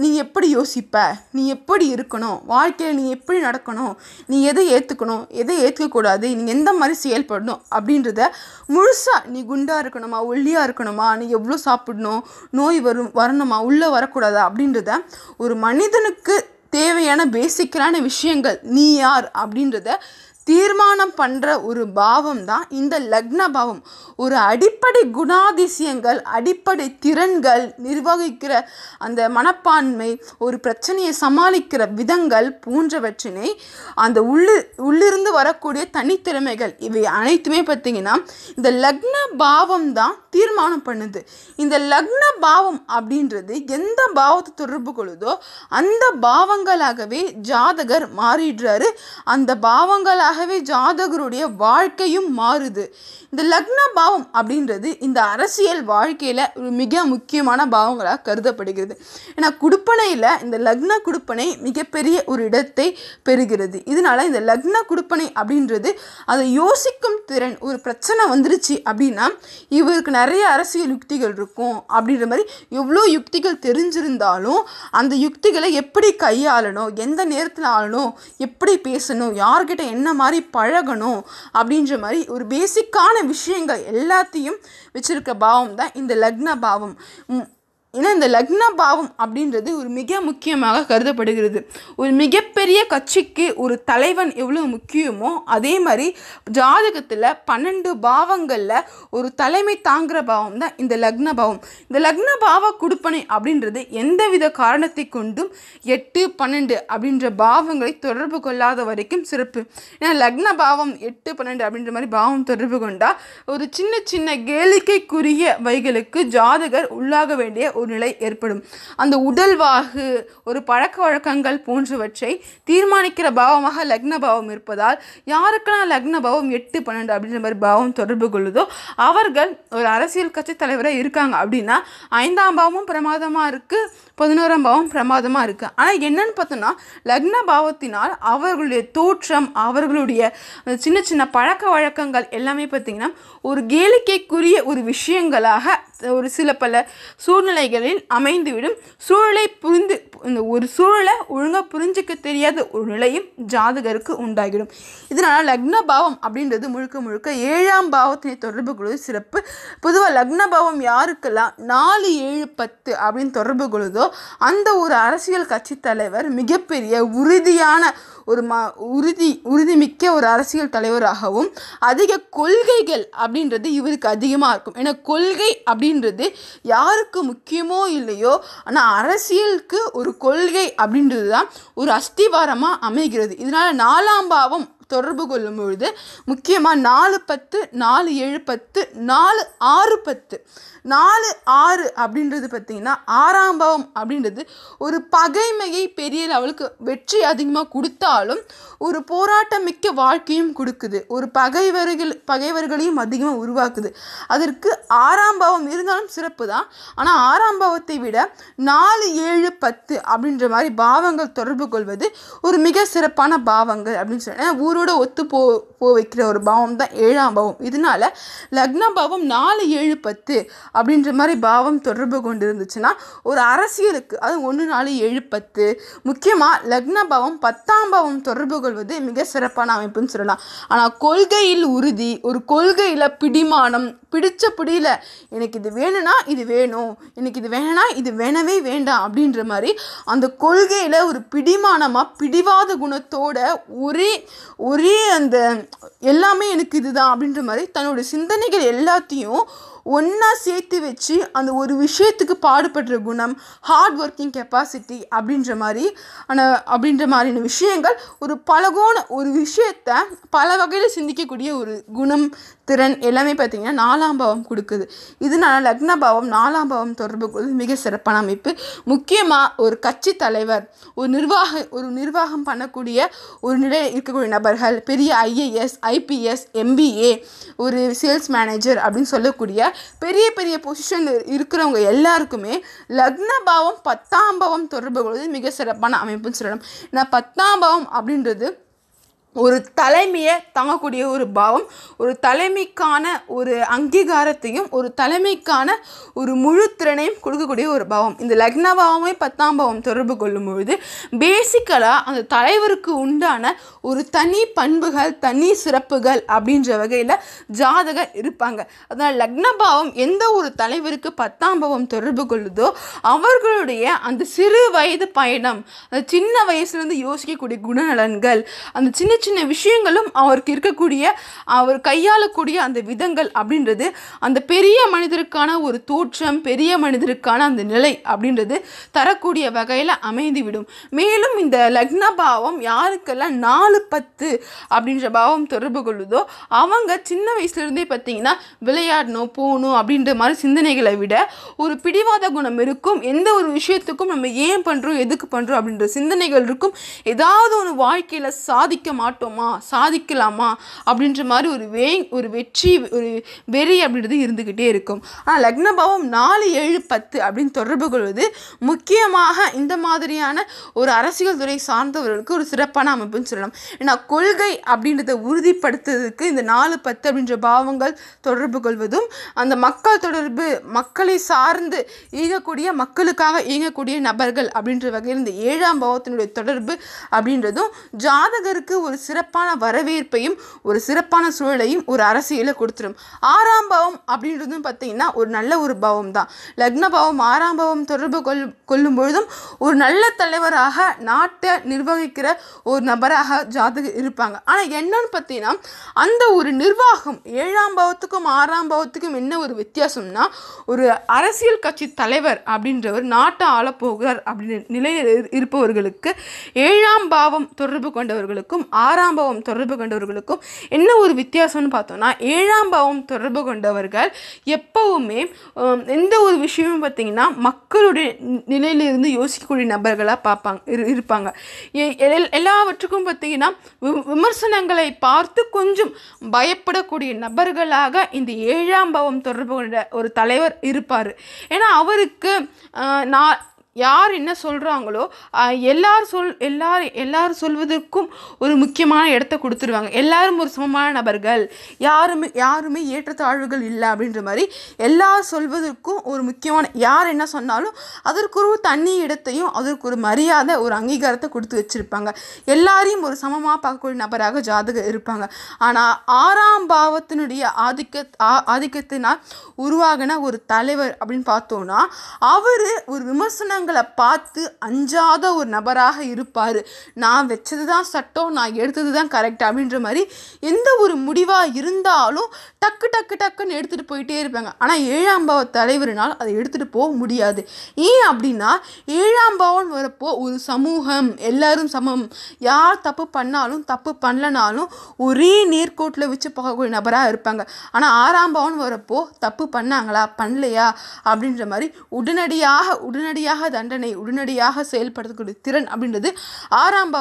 நீ எப்படி யோசிப்ப, நீ எப்படி இருக்கணும், வாழ்க்கையில் நீ எப்படி நடக்கணும், நீ எதை ஏற்றுக்கணும், எதை ஏற்றுக்கக்கூடாது, நீ எந்த மாதிரி செயல்படணும் அப்படின்றத முழுசாக, நீ குண்டாக இருக்கணுமா, ஒல்லியாக இருக்கணுமா, நீ எவ்வளோ சாப்பிடணும், நோய் வரணுமா, உள்ளே வரக்கூடாதா அப்படின்றத ஒரு மனிதனுக்கு தேவையான பேசிக்கலான விஷயங்கள், நீ யார் அப்படின்றத தீர்மானம் பண்ணுற ஒரு பாவம் தான் இந்த லக்ன பாவம். ஒரு அடிப்படை குணாதிசயங்கள், அடிப்படை திறன்கள், நிர்வகிக்கிற அந்த மனப்பான்மை, ஒரு பிரச்சனையை சமாளிக்கிற விதங்கள் போன்றவற்றினை அந்த உள்ளிருந்து வரக்கூடிய தனித்திறமைகள், இவை அனைத்துமே பார்த்திங்கன்னா இந்த லக்ன பாவம் தான் தீர்மானம் பண்ணுது. இந்த லக்ன பாவம் அப்படின்றது எந்த பாவத்தை தொடர்பு கொள்ளுதோ அந்த பாவங்களாகவே ஜாதகர் மாறிடுறாரு, அந்த பாவங்களாக ஜாதகருடைய வாழ்க்கையும் மாறுது. இந்த லக்ன பாவம் அப்படின்றது இந்த அரசியல் வாழ்க்கையில் ஒரு மிக முக்கியமான பாவங்களாக கருதப்படுகிறது. ஏன்னா குடுப்பனையில் இந்த லக்ன குடுப்பனை மிகப்பெரிய ஒரு இடத்தை பெறுகிறது. இதனால இந்த லக்ன குடுப்பனை அப்படின்றது அதை யோசிக்கும் திறன், ஒரு பிரச்சனை வந்துருச்சு அப்படின்னா இவருக்கு நிறைய அரசியல் யுக்திகள் இருக்கும் அப்படின்ற மாதிரி எவ்வளோ யுக்திகள் தெரிஞ்சிருந்தாலும் அந்த யுக்திகளை எப்படி கையாளணும், எந்த நேரத்தில் ஆளணும், எப்படி பேசணும், யார்கிட்ட என்ன மாதிரி பழகணும் அப்படின்ற மாதிரி ஒரு பேசிக்கான விஷயங்கள் எல்லாத்தையும் வச்சிருக்க பாவம் தான் இந்த லக்ன பாவம். ஏன்னா இந்த லக்ன பாவம் அப்படின்றது ஒரு மிக முக்கியமாக கருதப்படுகிறது. ஒரு மிகப்பெரிய கட்சிக்கு ஒரு தலைவன் எவ்வளோ முக்கியமோ அதே மாதிரி ஜாதகத்தில் 12 பாவங்களில் ஒரு தலைமை தாங்குகிற பாவம் தான் இந்த லக்ன பாவம். இந்த லக்ன பாவ குடுப்பனை அப்படின்றது எந்தவித காரணத்தை கொண்டும் 8, 12 அப்படின்ற பாவங்களை தொடர்பு கொள்ளாத வரைக்கும் சிறப்பு. ஏன்னா லக்ன பாவம் 8, 12 அப்படின்ற மாதிரி பாவம் தொடர்பு கொண்டால் ஒரு சின்ன சின்ன கேளிக்கைக்குரிய வைகளுக்கு ஜாதகர் உள்ளாக வேண்டிய ஒரு நிலை ஏற்படும். அந்த உடல்வாகு, ஒரு பழக்க வழக்கங்கள் போன்றவற்றை தீர்மானிக்கிற பாவமாக லக்ன பாவம் இருப்பதால் யாருக்கெல்லாம் லக்ன பாவம் 8, 12 அப்படின்ற மாதிரி பாவம் தொடர்பு கொள்ளுதோ அவர்கள் ஒரு அரசியல் கட்சி தலைவராக இருக்காங்க அப்படின்னா 5ஆம் பாவமும் பிரமாதமாக இருக்குது, 11ஆம் பாவம் பிரமாதமாக இருக்குது. ஆனால் என்னன்னு பார்த்தோன்னா லக்ன பாவத்தினால் அவர்களுடைய தோற்றம், அவர்களுடைய சின்ன சின்ன பழக்க வழக்கங்கள் எல்லாமே பார்த்திங்கன்னா ஒரு கேளிக்கைக்குரிய ஒரு விஷயங்களாக ஒரு சில பல சூழ்நிலைகளில் அமைந்துவிடும். சூழலை இந்த ஒரு சூழலை ஒழுங்காக புரிஞ்சிக்க தெரியாத ஒரு நிலையும் ஜாதகருக்கு உண்டாகிடும். இதனால் லக்ன பாவம் அப்படின்றது முழுக்க முழுக்க 7ஆம் பாவத்தினை தொடர்பு கொள்வது சிறப்பு. பொதுவாக லக்ன பாவம் யாருக்கெல்லாம் 4, 7, 10 அப்படின்னு தொடர்பு கொள்ளுதோ அந்த ஒரு அரசியல் கட்சி தலைவர் மிகப்பெரிய உறுதியான ஒரு உறுதிமிக்க ஒரு அரசியல் தலைவராகவும் அதிக கொள்கைகள் அப்படின்றது இவருக்கு அதிகமாக இருக்கும். ஏன்னா கொள்கை அப்படின்றது யாருக்கு முக்கியமோ இல்லையோ ஆனால் அரசியலுக்கு ஒரு கொள்கை அப்படின்றது தான் ஒரு அஸ்திவாரமாக அமைகிறது. இதனால் 4ஆம் பாவம் தொடர்பு கொள்ளும் பொழுது முக்கியமாக 4, 10, 4, 7, 10, 4, 6, 10, 4, 6 அப்படின்றது பார்த்திங்கன்னா 6ஆம் பாவம் அப்படின்றது ஒரு பகைமையை பெரிய லெவலுக்கு வெற்றி அதிகமாக கொடுத்தாலும் ஒரு போராட்டம் மிக்க வாழ்க்கையும் கொடுக்குது, ஒரு பகைவர்களையும் அதிகமாக உருவாக்குது. அதற்கு 6ஆம் பாவம் இருந்தாலும் சிறப்பு தான். ஆனால் 6ஆம் பாவத்தை விட 4, 7, 10 அப்படின்ற மாதிரி பாவங்கள் தொடர்பு கொள்வது ஒரு மிக சிறப்பான பாவங்கள் அப்படின்னு சொல்லி ஊரோட ஒத்து போ வைக்கிற ஒரு பாவம் தான் 7ஆம் பாவம். இதனால லக்ன பாவம் 4, 7, 10 அப்படின்ற மாதிரி பாவம் தொடர்பு கொண்டு இருந்துச்சுன்னா ஒரு அரசியலுக்கு அது 1, 4, 7, 10 முக்கியமாக லக்ன பாவம் 10ஆம் பாவம் தொடர்பு கொள்வது மிக சிறப்பான அமைப்புன்னு சொல்லலாம். ஆனால் கொள்கையில் உறுதி, ஒரு கொள்கையில் பிடிமானம், பிடிச்ச பிடியில் எனக்கு இது வேணும்னா இது வேணும், எனக்கு இது வேணும்னா இது வேணவே வேண்டாம் அப்படின்ற மாதிரி அந்த கொள்கையில் ஒரு பிடிமானமாக பிடிவாத குணத்தோட ஒரே அந்த எல்லாமே எனக்கு இதுதான் அப்படின்ற மாதிரி தன்னுடைய சிந்தனைகள் எல்லாத்தையும் ஒன்றா சேர்த்து வச்சு அந்த ஒரு விஷயத்துக்கு பாடுபடுற குணம், ஹார்ட் ஒர்க்கிங் கெப்பாசிட்டி அப்படின்ற மாதிரியான விஷயங்கள் ஒரு விஷயத்தை பல வகையில் சிந்திக்கக்கூடிய ஒரு குணம், திறன் எல்லாமே பார்த்திங்கன்னா 4ஆம் பாவம் கொடுக்குது. இதனால லக்ன பாவம் 4ஆம் பாவம் தொடர்பு கொள்வது மிக சிறப்பான அமைப்பு. முக்கியமாக ஒரு கட்சி தலைவர், ஒரு நிர்வாகம் பண்ணக்கூடிய ஒரு நிலையில் இருக்கக்கூடிய நபர்கள், பெரிய IAS, IPS, MBA, ஒரு சேல்ஸ் மேனேஜர் அப்படின்னு சொல்லக்கூடிய பெரிய பெரிய பொசிஷனில் இருக்கிறவங்க எல்லாருக்குமே லக்ன பாவம் 10ஆம் பாவம் தொடர்பு கொள்வது மிக சிறப்பான அமைப்புன்னு சொல்லலாம். ஏன்னா 10ஆம் பாவம் அப்படின்றது ஒரு தலைமையை தாங்கக்கூடிய ஒரு பாவம், ஒரு தலைமைக்கான ஒரு அங்கீகாரத்தையும் ஒரு தலைமைக்கான ஒரு முழு திறனையும் கொடுக்கக்கூடிய ஒரு பாவம். இந்த லக்ன பாவமே 10ஆம் பாவம் தொடர்பு கொள்ளும் பொழுது பேசிக்கலாக அந்த தலைவருக்கு உண்டான ஒரு தனி பண்புகள், தனி சிறப்புகள் அப்படின்ற வகையில் ஜாதகர் இருப்பாங்க. அதனால் லக்ன பாவம் எந்த ஒரு தலைவருக்கு 10ஆம் பாவம் தொடர்பு கொள்ளுதோ அவர்களுடைய அந்த சிறு வயது பயணம், அந்த சின்ன வயசுலேருந்து யோசிக்கக்கூடிய குணநலன்கள், அந்த சின்ன சின்ன விஷயங்களும் அவருக்கு இருக்கக்கூடிய, அவர் கையாளக்கூடிய அந்த விதங்கள் அப்படின்றது அந்த பெரிய மனிதருக்கான ஒரு தோற்றம், பெரிய மனிதருக்கான அந்த நிலை அப்படின்றது தரக்கூடிய வகையில் அமைந்துவிடும். மேலும் இந்த லக்ன பாவம் யாருக்கெல்லாம் 4-10 அப்படின்ற பாவம் தொடர்பு கொள்ளுதோ அவங்க சின்ன வயசுலேருந்தே பார்த்தீங்கன்னா விளையாடணும், போகணும் அப்படின்ற மாதிரி சிந்தனைகளை விட ஒரு பிடிவாத குணம் இருக்கும். எந்த ஒரு விஷயத்துக்கும் நம்ம ஏன் பண்ணுறோம், எதுக்கு பண்ணுறோம் அப்படின்ற சிந்தனைகள் இருக்கும். ஏதாவது ஒரு வாழ்க்கையில் சாதிக்கலாமா அப்படின்ற மாதிரி ஒரு வெற்றி, ஒரு வெறி அப்படின்றது இருந்துக்கிட்டே இருக்கும். ஆனால் லக்னபாவம் 4-7-10 அப்படின்னு தொடர்பு கொள்வது முக்கியமாக இந்த மாதிரியான ஒரு அரசியல் துறை சார்ந்தவர்களுக்கு ஒரு சிறப்பான அமைப்புன்னு சொல்லலாம். ஏன்னா கொள்கை அப்படின்றத உறுதிப்படுத்துறதுக்கு இந்த 4-10 அப்படின்ற பாவங்கள் தொடர்பு கொள்வதும், அந்த மக்கள் தொடர்பு, மக்களை சார்ந்து மக்களுக்காக இயங்கக்கூடிய நபர்கள் அப்படின்ற வகையில் இந்த 7ஆம் பாவத்தினுடைய தொடர்பு அப்படின்றதும் ஜாதகருக்கு ஒரு சிறப்பான வரவேற்பையும் ஒரு சிறப்பான சூழலையும் ஒரு அரசியலை கொடுத்துரும். 6ஆம் பாவம் அப்படின்றதும் பார்த்தீங்கன்னா ஒரு நல்ல ஒரு பாவம் தான். லக்ன பாவம் 6ஆம் பாவம் தொடர்பு கொள்ளும் பொழுதும் ஒரு நல்ல தலைவராக, நாட்டை நிர்வகிக்கிற ஒரு நபராக ஜாதகர் இருப்பாங்க. ஆனால் என்னன்னு பார்த்தீங்கன்னா அந்த ஒரு நிர்வாகம் 7ஆம் பாவத்துக்கும் 6ஆம் பாவத்துக்கும் என்ன ஒரு வித்தியாசம்னா, ஒரு அரசியல் கட்சி தலைவர் அப்படின்றவர் நாட்டை ஆளப்போகிறார் அப்படின்னு நிலையில் இருப்பவர்களுக்கு 7ஆம் பாவம் தொடர்பு கொண்டவர்களுக்கும் 6ஆம் பாவம் தொடர்பு கொண்டவர்களுக்கும் என்ன ஒரு வித்தியாசம்னு பார்த்தோம்னா, 7ஆம் பாவம் தொடர்பு கொண்டவர்கள் எப்பவுமே எந்த ஒரு விஷயமும் பார்த்தீங்கன்னா மக்களுடைய நிலையிலிருந்து யோசிக்கக்கூடிய நபர்களாக இருப்பாங்க. எல்லாவற்றுக்கும் பார்த்தீங்கன்னா விமர்சனங்களை பார்த்து கொஞ்சம் பயப்படக்கூடிய நபர்களாக இந்த 7ஆம் பாவம் தொடர்பு கொண்ட ஒரு தலைவர் இருப்பார். ஏன்னா அவருக்கு யார் என்ன சொல்கிறாங்களோ எல்லாரும் சொல்வதற்கும் ஒரு முக்கியமான இடத்த கொடுத்துருவாங்க. எல்லாரும் ஒரு சமமான நபர்கள், யாருமே ஏற்றத்தாழ்வுகள் இல்லை அப்படின்ற மாதிரி எல்லாரும் சொல்வதற்கும் ஒரு முக்கியமான, யார் என்ன சொன்னாலும் அதற்கு ஒரு தனி இடத்தையும் அதற்கு ஒரு மரியாதை, ஒரு அங்கீகாரத்தை கொடுத்து வச்சுருப்பாங்க. எல்லாரையும் ஒரு சமமாக பார்க்கக்கூடிய நபராக ஜாதகர் இருப்பாங்க. ஆனால் 6ஆம் பாவத்தினுடைய ஆதிக்கத்தினால் உருவாகின ஒரு தலைவர் அப்படின்னு பார்த்தோன்னா அவர் ஒரு விமர்சனங்களை பார்த்து அஞ்சாத ஒரு நபராக இருப்பார். நான் வச்சது தான் சட்டம், நான் எடுத்தது தான் கரெக்ட் அப்படின்ற மாதிரி எந்த ஒரு முடிவாக இருந்தாலும் டக்குன்னு எடுத்துகிட்டு போயிட்டே இருப்பாங்க. ஆனால் 7ஆம் பாவ தலைவரினால் அதை எடுத்துகிட்டு போக முடியாது. ஏன் அப்படின்னா 7ஆம் பாவம் வரப்போ ஒரு சமூகம், எல்லாரும் சமம், யார் தப்பு பண்ணாலும் தப்பு பண்ணலனாலும் ஒரே நேர்கோட்டில் வச்சு பார்க்கக்கூடிய நபராக இருப்பாங்க. ஆனால் 6ஆம் பாவம் வரப்போ தப்பு பண்ணாங்களா பண்ணலையா அப்படின்ற மாதிரி உடனடியாக தண்டனை, உடனடியாக செயல்படுத்தக்கூடிய திறன் அப்படின்றது 6ஆம்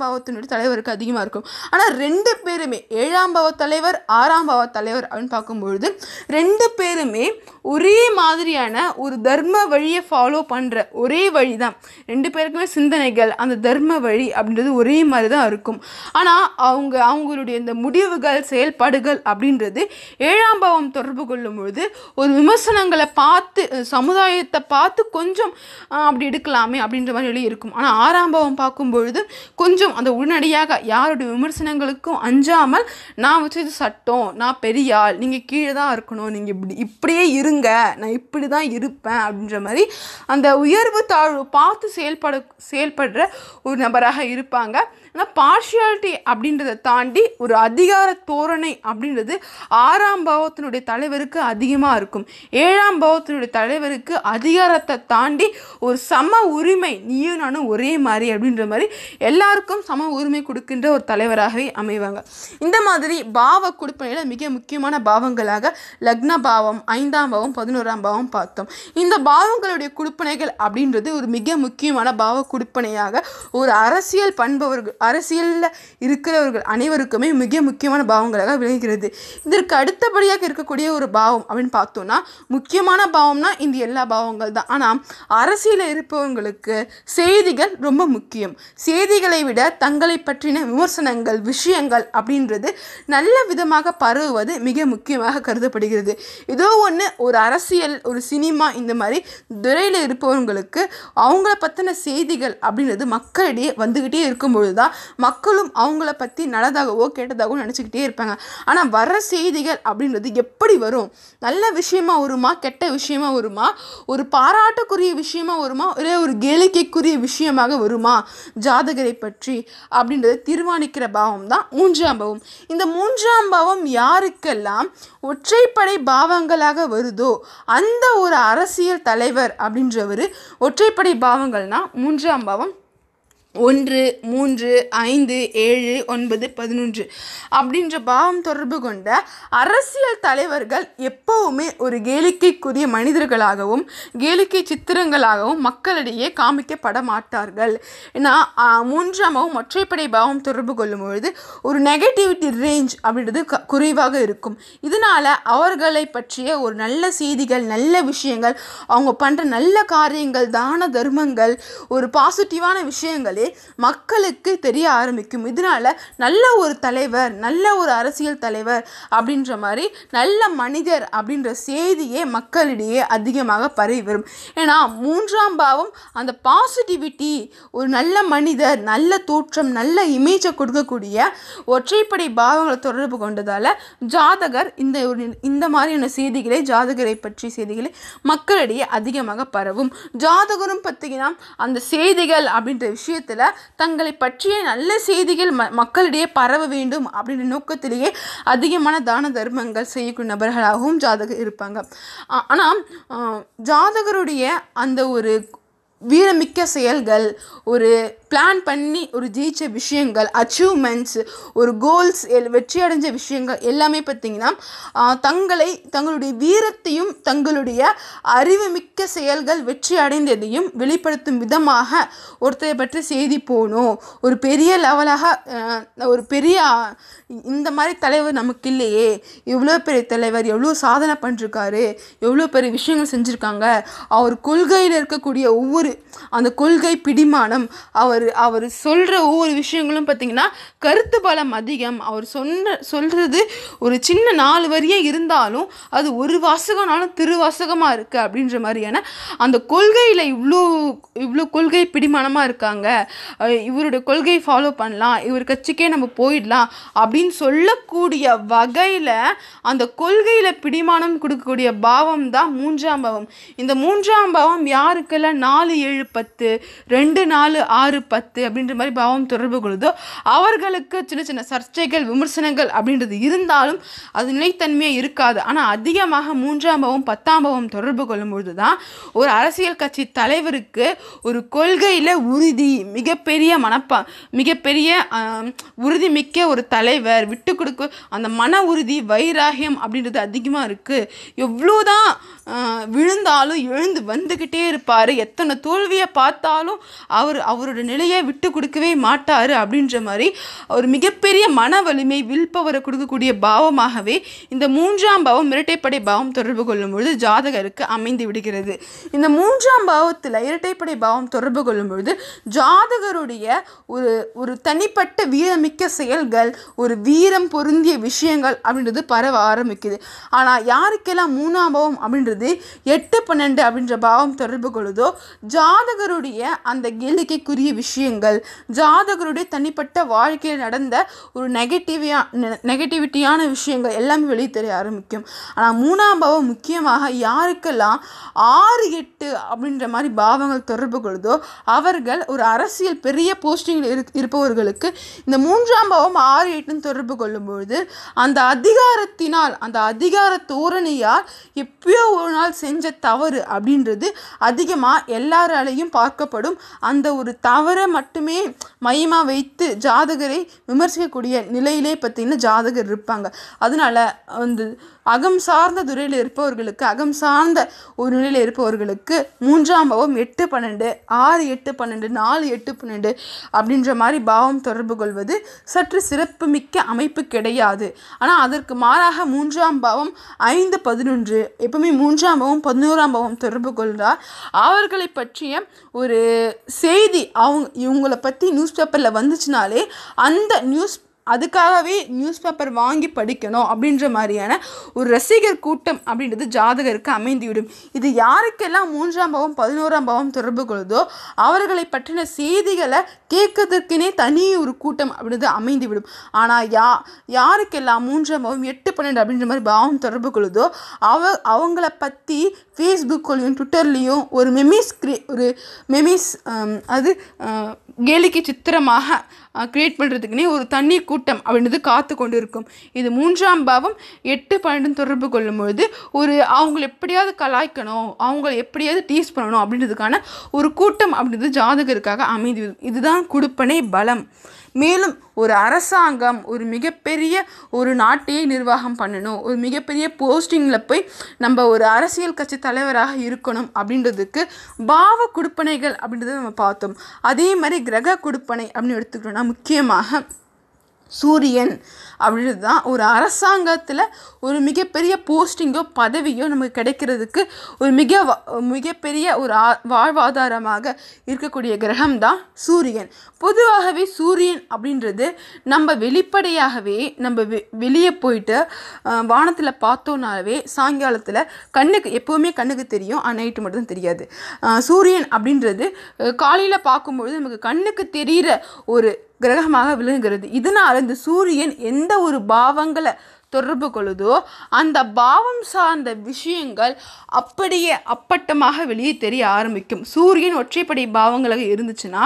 பாவத்தினுடைய தலைவருக்கு அதிகமாக இருக்கும். ஆனால் 2 பேருமே 7ஆம் பாவ தலைவர் 6ஆம் பாவ தலைவர் அப்படின்னு பார்க்கும்பொழுது 2 பேருமே ஒரே மாதிரியான ஒரு தர்ம வழியை ஃபாலோ பண்ணுற ஒரே வழி தான். 2 பேருக்குமே சிந்தனைகள், அந்த தர்ம வழி அப்படின்றது ஒரே மாதிரி தான் இருக்கும். ஆனால் அவங்களுடைய இந்த முடிவுகள், செயல்பாடுகள் அப்படின்றது 7ஆம் பாவம் தொடர்பு கொள்ளும் பொழுது ஒரு விமர்சனங்களை பார்த்து, சமுதாயத்தை பார்த்து கொஞ்சம் அப்படி எடுக்கலாமே அப்படின்ற மாதிரி இருக்கும். ஆனால் 6ஆம் பாவம் பார்க்கும்பொழுது கொஞ்சம் அந்த உடனடியாக யாருடைய விமர்சனங்களுக்கும் அஞ்சாமல் நான் வச்சது சட்டம், நான் பெரிய ஆள், நீங்கள் கீழே தான் இருக்கணும், நீங்கள் இப்படியே இருங்க, நான் இப்படி தான் இருப்பேன் அப்படின்ற மாதிரி அந்த உயர்வு தாழ்வு பார்த்து செயல்படுற ஒரு நபராக இருப்பாங்க. ஆனால் பார்ஷியாலிட்டி அப்படின்றத தாண்டி ஒரு அதிகார தோரணை அப்படின்றது 6ஆம் பாவத்தினுடைய தலைவருக்கு அதிகமாக இருக்கும். 7ஆம் பாவத்தினுடைய தலைவருக்கு அதிகாரத்தை தாண்டி ஒரு சம உரிமை, நீயும் நானும் ஒரே மாதிரி அப்படின்ற மாதிரி எல்லாருக்கும் சம உரிமை கொடுக்கின்ற ஒரு தலைவராகவே அமைவாங்க. இந்த மாதிரி பாவ கொடுப்பனையில் மிக முக்கியமான பாவங்களாக லக்ன பாவம், 5ஆம் பாவம், 11ஆம் பாவம் பார்த்தோம். இந்த பாவங்களுடைய கொடுப்பனைகள் அப்படின்றது ஒரு மிக முக்கியமான பாவ கொடுப்பனையாக ஒரு அரசியல் பண்பவர்கள், அரசியலில் இருக்கிறவர்கள் அனைவருக்குமே மிக முக்கியமான பாவங்களாக விளங்குகிறது. இதற்கு அடுத்தபடியாக இருக்கக்கூடிய ஒரு பாவம் அப்படின்னு பார்த்தோம்னா, முக்கியமான பாவம்னா இந்த எல்லா பாவங்கள் தான். ஆனால் அரசியலில் இருப்பவங்களுக்கு செய்திகள் ரொம்ப முக்கியம். செய்திகளை விட தங்களை பற்றின விமர்சனங்கள், விஷயங்கள் அப்படின்றது நல்ல விதமாக பரவுவது மிக முக்கியமாக கருதப்படுகிறது. ஏதோ ஒன்று ஒரு அரசியல், ஒரு சினிமா, இந்த மாதிரி துறையில் இருப்பவங்களுக்கு அவங்கள பற்றின செய்திகள் அப்படின்றது மக்களிடையே வந்துக்கிட்டே இருக்கும்பொழுது தான் மக்களும் அவங்கள பற்றி நல்லதாகவோ கெட்டதாகவோ நினச்சிக்கிட்டே இருப்பாங்க. ஆனால் வர்ற செய்திகள் அப்படின்றது எப்படி வரும்? நல்ல விஷயமா வருமா, கெட்ட விஷயமா வருமா, ஒரு பாராட்டுக்குரிய விஷயமா வருமா, இல்லை ஒரு கேளிக்கைக்குரிய விஷயமாக வருமா ஜாதகரை பற்றி அப்படின்றத தீர்மானிக்கிற பாவம் தான் 3ஆம் பாவம். இந்த 3ஆம் பாவம் யாருக்கெல்லாம் ஒற்றைப்படை பாவங்களாக வருதோ அந்த ஒரு அரசியல் தலைவர் அப்படின்றவர், ஒற்றைப்படை பாவங்கள்னா 3ஆம் பாவம் 1, 3, 5, 7, 9, 11 அப்படின்ற பாவம் தொடர்பு கொண்ட அரசியல் தலைவர்கள் எப்பவுமே ஒரு கேளிக்கைக்குரிய மனிதர்களாகவும் கேளிக்கை சித்திரங்களாகவும் மக்களிடையே காமிக்கப்பட மாட்டார்கள். ஏன்னா 3ஆம் பாவம் ஒற்றைப்படை பாவம் தொடர்பு கொள்ளும் பொழுது ஒரு நெகட்டிவிட்டி ரேஞ்ச் அப்படின்றது குறைவாக இருக்கும். இதனால் அவர்களை பற்றிய ஒரு நல்ல செய்திகள், நல்ல விஷயங்கள், அவங்க பண்ணுற நல்ல காரியங்கள், தான தர்மங்கள், ஒரு பாசிட்டிவான விஷயங்களே மக்களுக்கு தெரிய ஆரம்பிக்கும். இதனால நல்ல ஒரு தலைவர், நல்ல ஒரு அரசியல் தலைவர் அப்படின்ற மாதிரி நல்ல மனிதர் அப்படின்ற செய்தியே மக்களிடையே அதிகமாக பரவி வரும். ஏன்னா 3ஆம் பாவம் அந்த பாசிட்டிவிட்டி, ஒரு நல்ல மனிதர், நல்ல தோற்றம், நல்ல இமேஜை கொடுக்கக்கூடிய ஒற்றைப்படை பாவங்களை தொடர்பு கொண்டதால் ஜாதகர் இந்த மாதிரியான செய்திகளை, ஜாதகரை பற்றி செய்திகளை மக்களிடையே அதிகமாக பரவும். ஜாதகரும் பார்த்தீங்கன்னா அந்த செய்திகள் அப்படின்ற விஷயத்தில் தங்களை பற்றிய நல்ல செய்திகள் மக்களிடையே பரவ வேண்டும் அப்படின்ற நோக்கத்திலேயே அதிகமான தான தர்மங்கள் செய்யக்கூடிய நபர்களாகவும் ஜாதகர் இருப்பாங்க. ஆனால் ஜாதகருடைய அந்த ஒரு வீரமிக்க செயல்கள், ஒரு பிளான் பண்ணி ஒரு ஜெயிச்ச விஷயங்கள், அச்சீவ்மெண்ட்ஸ், ஒரு கோல்ஸ், வெற்றி அடைஞ்ச விஷயங்கள் எல்லாமே பார்த்திங்கன்னா தங்களுடைய வீரத்தையும் தங்களுடைய அறிவுமிக்க செயல்கள் வெற்றி அடைந்ததையும் வெளிப்படுத்தும் விதமாக ஒருத்தரை பற்றி செய்தி போகணும். ஒரு பெரிய லெவலாக ஒரு பெரிய இந்த மாதிரி தலைவர் நமக்கு இல்லையே, எவ்வளோ பெரிய தலைவர், எவ்வளோ சாதனை பண்ணிருக்காரு, எவ்வளோ பெரிய விஷயங்கள் செஞ்சுருக்காங்க, அவர் கொள்கையில் இருக்கக்கூடிய ஒவ்வொரு அந்த கொள்கை பிடிமானம், அவர் சொல்கிற ஒவ்வொரு விஷயங்களும் பார்த்திங்கன்னா கருத்து பலம் அதிகம். அவர் சொல்கிறது ஒரு சின்ன 4 வரியே இருந்தாலும் அது ஒரு வாசகம்னாலும் திருவாசகமாக இருக்குது அப்படின்ற மாதிரியான அந்த கொள்கையில் இவ்வளோ கொள்கை பிடிமானமாக இருக்காங்க, இவருடைய கொள்கையை ஃபாலோ பண்ணலாம், இவர் கட்சிக்கே நம்ம போயிடலாம் அப்படின்னு சொல்லக்கூடிய வகையில் அந்த கொள்கையில் பிடிமானம் கொடுக்கக்கூடிய பாவம் தான் 3ஆம் பாவம். இந்த 3ஆம் பாவம் யாருக்கெல்லாம் 4, 7, 10, 2, 4, 6, 10 அப்படின்ற மாதிரி பாவம் தொடர்பு கொள்ளுதோ அவர்களுக்கு சின்ன சின்ன சர்ச்சைகள், விமர்சனங்கள் அப்படின்றது இருந்தாலும் அது நிலைத்தன்மையாக இருக்காது. ஆனால் அதிகமாக 3ஆம் பாவம் 10ஆம் பாவம் தொடர்பு கொள்ளும் பொழுது தான் ஒரு அரசியல் கட்சி தலைவருக்கு ஒரு கொள்கையில் உறுதி, மிகப்பெரிய உறுதி மிக்க ஒரு தலைவர், விட்டு கொடுக்க அந்த மன உறுதி, வைராகியம் அப்படின்றது அதிகமாக இருக்குது. எவ்வளோதான் விழுந்தாலும் எழுந்து வந்துக்கிட்டே இருப்பார், எத்தனை தோல்வியை பார்த்தாலும் அவரோட நிலையை விட்டு கொடுக்கவே மாட்டார் அப்படின்ற மாதிரி ஒரு மிகப்பெரிய மன வலிமை வில் பவரை கொடுக்கக்கூடிய பாவமாகவே இந்த 3ஆம் பாவம் இரட்டைப்படை பாவம் தொடர்பு கொள்ளும் பொழுது ஜாதகருக்கு அமைந்து விடுகிறது. இந்த 3ஆம் பாவத்தில் இரட்டைப்படை பாவம் தொடர்பு கொள்ளும் பொழுது ஜாதகருடைய ஒரு தனிப்பட்ட வீரமிக்க செயல்கள், ஒரு வீரம் பொருந்திய விஷயங்கள் அப்படின்றது பரவ ஆரம்பிக்குது. ஆனால் யாருக்கெல்லாம் 3ஆம் பாவம் அப்படின்றது 8-12 அப்படின்ற பாவம் தொடர்பு கொள்ளுதோ ஜாதகருடைய அந்த கேளிக்கைக்குரிய விஷயங்கள், ஜாதகருடைய தனிப்பட்ட வாழ்க்கையில் நடந்த ஒரு நெகட்டிவிட்டியான விஷயங்கள் எல்லாமே வெளியே தெரிய ஆரம்பிக்கும். ஆனால் 3ஆம் பாவம் முக்கியமாக யாருக்கெல்லாம் 6-8 அப்படின்ற மாதிரி பாவங்கள் தொடர்பு கொள்ளுதோ அவர்கள் ஒரு அரசியல் பெரிய போஸ்டிங்கில் இருப்பவர்களுக்கு இந்த 3ஆம் பாவம் 6-8 தொடர்பு கொள்ளும்பொழுது அந்த அதிகாரத்தினால், அந்த அதிகார தோரணையால் எப்பயோ ஒரு நாள் செஞ்ச தவறு அப்படின்றது அதிகமாக எல்லாராலையும் பார்க்கப்படும். அந்த ஒரு தவறை மட்டுமே மையமாக வைத்து ஜாதகரை விமர்சிக்கக்கூடிய நிலையிலே பார்த்தீங்கன்னா ஜாதகர் இருப்பாங்க. அதனால வந்து அகம் சார்ந்த துறையில் இருப்பவர்களுக்கு, அகம் சார்ந்த ஒரு நிலையில் இருப்பவர்களுக்கு 3ஆம் பாவம் 8-12, 6-8-12, 4-8-12 அப்படின்ற மாதிரி பாவம் தொடர்பு கொள்வது சற்று சிறப்பு மிக்க அமைப்பு கிடையாது. ஆனால் அதற்கு மாறாக 3ஆம் பாவம் 5-11, எப்பவுமே 3ஆம் பாவம் 11ஆம் பாவம் தொடர்பு கொள்கிறார். அவர்களை பற்றிய ஒரு செய்தி இவங்களை பற்றி நியூஸ் பேப்பரில் வந்துச்சுனாலே அந்த அதுக்காகவே நியூஸ் பேப்பர் வாங்கி படிக்கணும் அப்படின்ற மாதிரியான ஒரு ரசிகர் கூட்டம் அப்படின்றது ஜாதகருக்கு அமைந்துவிடும். இது யாருக்கெல்லாம் 3ஆம் பாவம் 11ஆம் பாவம் தொடர்பு கொள்ளுதோ அவர்களை பற்றின செய்திகளை கேட்கறதுக்குனே தனி ஒரு கூட்டம் அப்படின்றது அமைந்துவிடும். ஆனால் யாருக்கெல்லாம் 3ஆம் பாவம் 8-12 அப்படின்ற மாதிரி பாவம் தொடர்பு கொள்ளுதோ அவங்கள பற்றி ஃபேஸ்புக்லையும் ட்விட்டர்லேயும் ஒரு மெமிஸ் அது கேலிக்கு சித்திரமாக கிரியேட் பண்ணுறதுக்குனே ஒரு தண்ணி கூட்டம் அப்படின்றது காத்து கொண்டு இருக்கும். இது 3ஆம் பாவம் 8-12 தொடர்பு கொள்ளும் பொழுது அவங்களை எப்படியாவது கலாய்க்கணும், அவங்கள எப்படியாவது டீஸ் பண்ணணும் அப்படின்றதுக்கான ஒரு கூட்டம் அப்படின்றது ஜாதகருக்காக அமைந்து. இதுதான் குடுப்பனை பலம். மேலும் ஒரு அரசாங்கம் ஒரு மிகப்பெரிய ஒரு நாட்டையே நிர்வாகம் பண்ணணும், ஒரு மிகப்பெரிய போஸ்டிங்கில் போய் நம்ம ஒரு அரசியல் கட்சி தலைவராக இருக்கணும் அப்படின்றதுக்கு பாவ குடுப்பனைகள் அப்படின்றத நம்ம பார்த்தோம். அதே மாதிரி கிரக குடுப்பனை அப்படின்னு எடுத்துக்கிட்டோம்னா முக்கியமாக சூரியன் அப்படின்றது தான் ஒரு அரசாங்கத்தில் ஒரு மிகப்பெரிய போஸ்டிங்கோ பதவியோ நமக்கு கிடைக்கிறதுக்கு ஒரு மிகப்பெரிய ஒரு வாழ்வாதாரமாக இருக்கக்கூடிய கிரகம் தான் சூரியன். பொதுவாகவே சூரியன் அப்படின்றது நம்ம வெளிப்படையாகவே நம்ம வெளியே போயிட்டு வானத்தில் பார்த்தோன்னாவே சாயங்காலத்தில் எப்போவுமே கண்ணுக்கு தெரியும், நைட்டு மட்டும் தெரியாது. சூரியன் அப்படின்றது காலையில் பார்க்கும்பொழுது நமக்கு கண்ணுக்கு தெரிகிற ஒரு கிரகமாக விளங்குகிறது. இதனால் இந்த சூரியன் எந்த ஒரு பாவங்களை தொடர்பு கொள்ளுதோ அந்த பாவம் சார்ந்த விஷயங்கள் அப்படியே அப்பட்டமாக வெளியே தெரிய ஆரம்பிக்கும். சூரியன் ஒற்றைப்படை பாவங்களாக இருந்துச்சுன்னா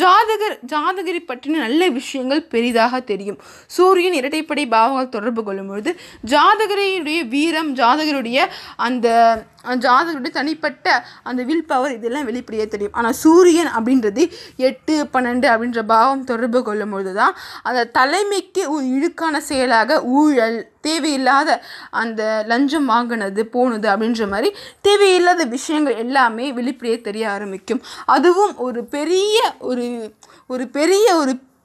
ஜாதகரை பற்றின நல்ல விஷயங்கள் பெரிதாக தெரியும். சூரியன் இரட்டைப்படை பாவங்கள் தொடர்பு கொள்ளும் பொழுது ஜாதகருடைய வீரம், ஜாதகருடைய தனிப்பட்ட அந்த வில் பவர் இதெல்லாம் வெளிப்படையே தெரியும். ஆனால் சூரியன் அப்படின்றது 8-12 அப்படின்ற பாவம் தொடர்பு கொள்ளும் பொழுது தான் அந்த தலைமைக்கு ஒரு இழுக்கான செயலாக ஊழல், தேவையில்லாத அந்த லஞ்சம் வாங்கினது போனது அப்படின்ற மாதிரி தேவையில்லாத விஷயங்கள் எல்லாமே வெளிப்படையே தெரிய ஆரம்பிக்கும். அதுவும் ஒரு பெரிய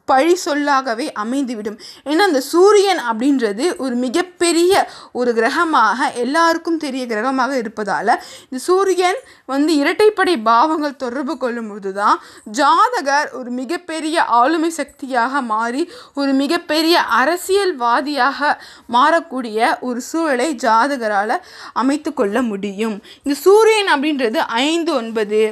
பழி சொல்லாகவே அமைந்துவிடும். ஏன்னா அந்த சூரியன் அப்படின்றது ஒரு மிகப்பெரிய ஒரு கிரகமாக எல்லாருக்கும் தெரிய கிரகமாக இருப்பதால் இந்த சூரியன் இரட்டைப்படை பாவங்கள் தொடர்பு கொள்ளும் பொழுது தான் ஜாதகர் ஒரு மிகப்பெரிய ஆளுமை சக்தியாக மாறி ஒரு மிகப்பெரிய அரசியல்வாதியாக மாறக்கூடிய ஒரு சூழலை ஜாதகரால் அமைத்து கொள்ள முடியும். இந்த சூரியன் அப்படின்றது 5-9,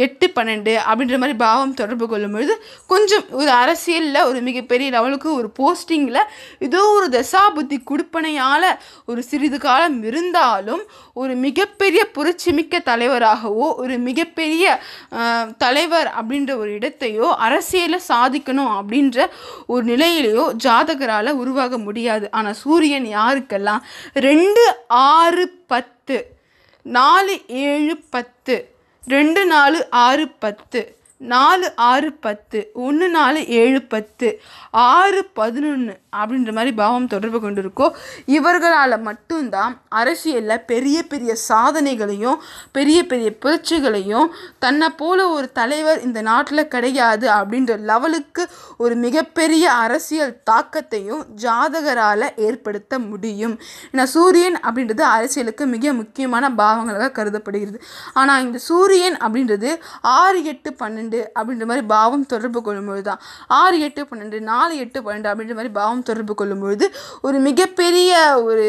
8-12 அப்படின்ற மாதிரி பாவம் தொடர்பு கொள்ளும் பொழுது கொஞ்சம் ஒரு அரசியல் ஒரு மிகப்பெரிய லெவலுக்கு ஒரு போஸ்டிங்கில் ஏதோ ஒரு தசாபுத்தி குடுப்பனையால் ஒரு சிறிது காலம் இருந்தாலும் ஒரு மிகப்பெரிய புரட்சிமிக்க தலைவராகவோ ஒரு மிகப்பெரிய தலைவர் அப்படின்ற ஒரு இடத்தையோ அரசியலில் சாதிக்கணும் அப்படின்ற ஒரு நிலையிலையோ ஜாதகரால் உருவாக முடியாது. ஆனால் சூரியன் யாருக்கெல்லாம் 2, 6, 10, 4, 7, 10, 2, 4, 6, 10, 4 6 10, 1 4 7 10, 6 11 அப்படின்ற மாதிரி பாவம் தொடர்பு கொண்டிருக்கோ இவர்களால் மட்டும்தான் அரசியலில் பெரிய பெரிய சாதனைகளையும் பெரிய பெரிய புரட்சிகளையும் தன்னை போல ஒரு தலைவர் இந்த நாட்டில் கிடையாது அப்படின்ற லெவலுக்கு ஒரு மிகப்பெரிய அரசியல் தாக்கத்தையும் ஜாதகரால் ஏற்படுத்த முடியும். ஏன்னா சூரியன் அப்படின்றது அரசியலுக்கு மிக முக்கியமான பாவங்களாக கருதப்படுகிறது. ஆனால் இந்த சூரியன் அப்படின்றது 6 8 12 அப்படின்ற மாதிரி பாவம் தொடர்பு கொள்ளும்பொழுது தான் 6 8 12 4 8 12 அப்படின்ற மாதிரி பாவம் தொடர்பு கொள்ளும்பொழுது ஒரு மிகப்பெரிய ஒரு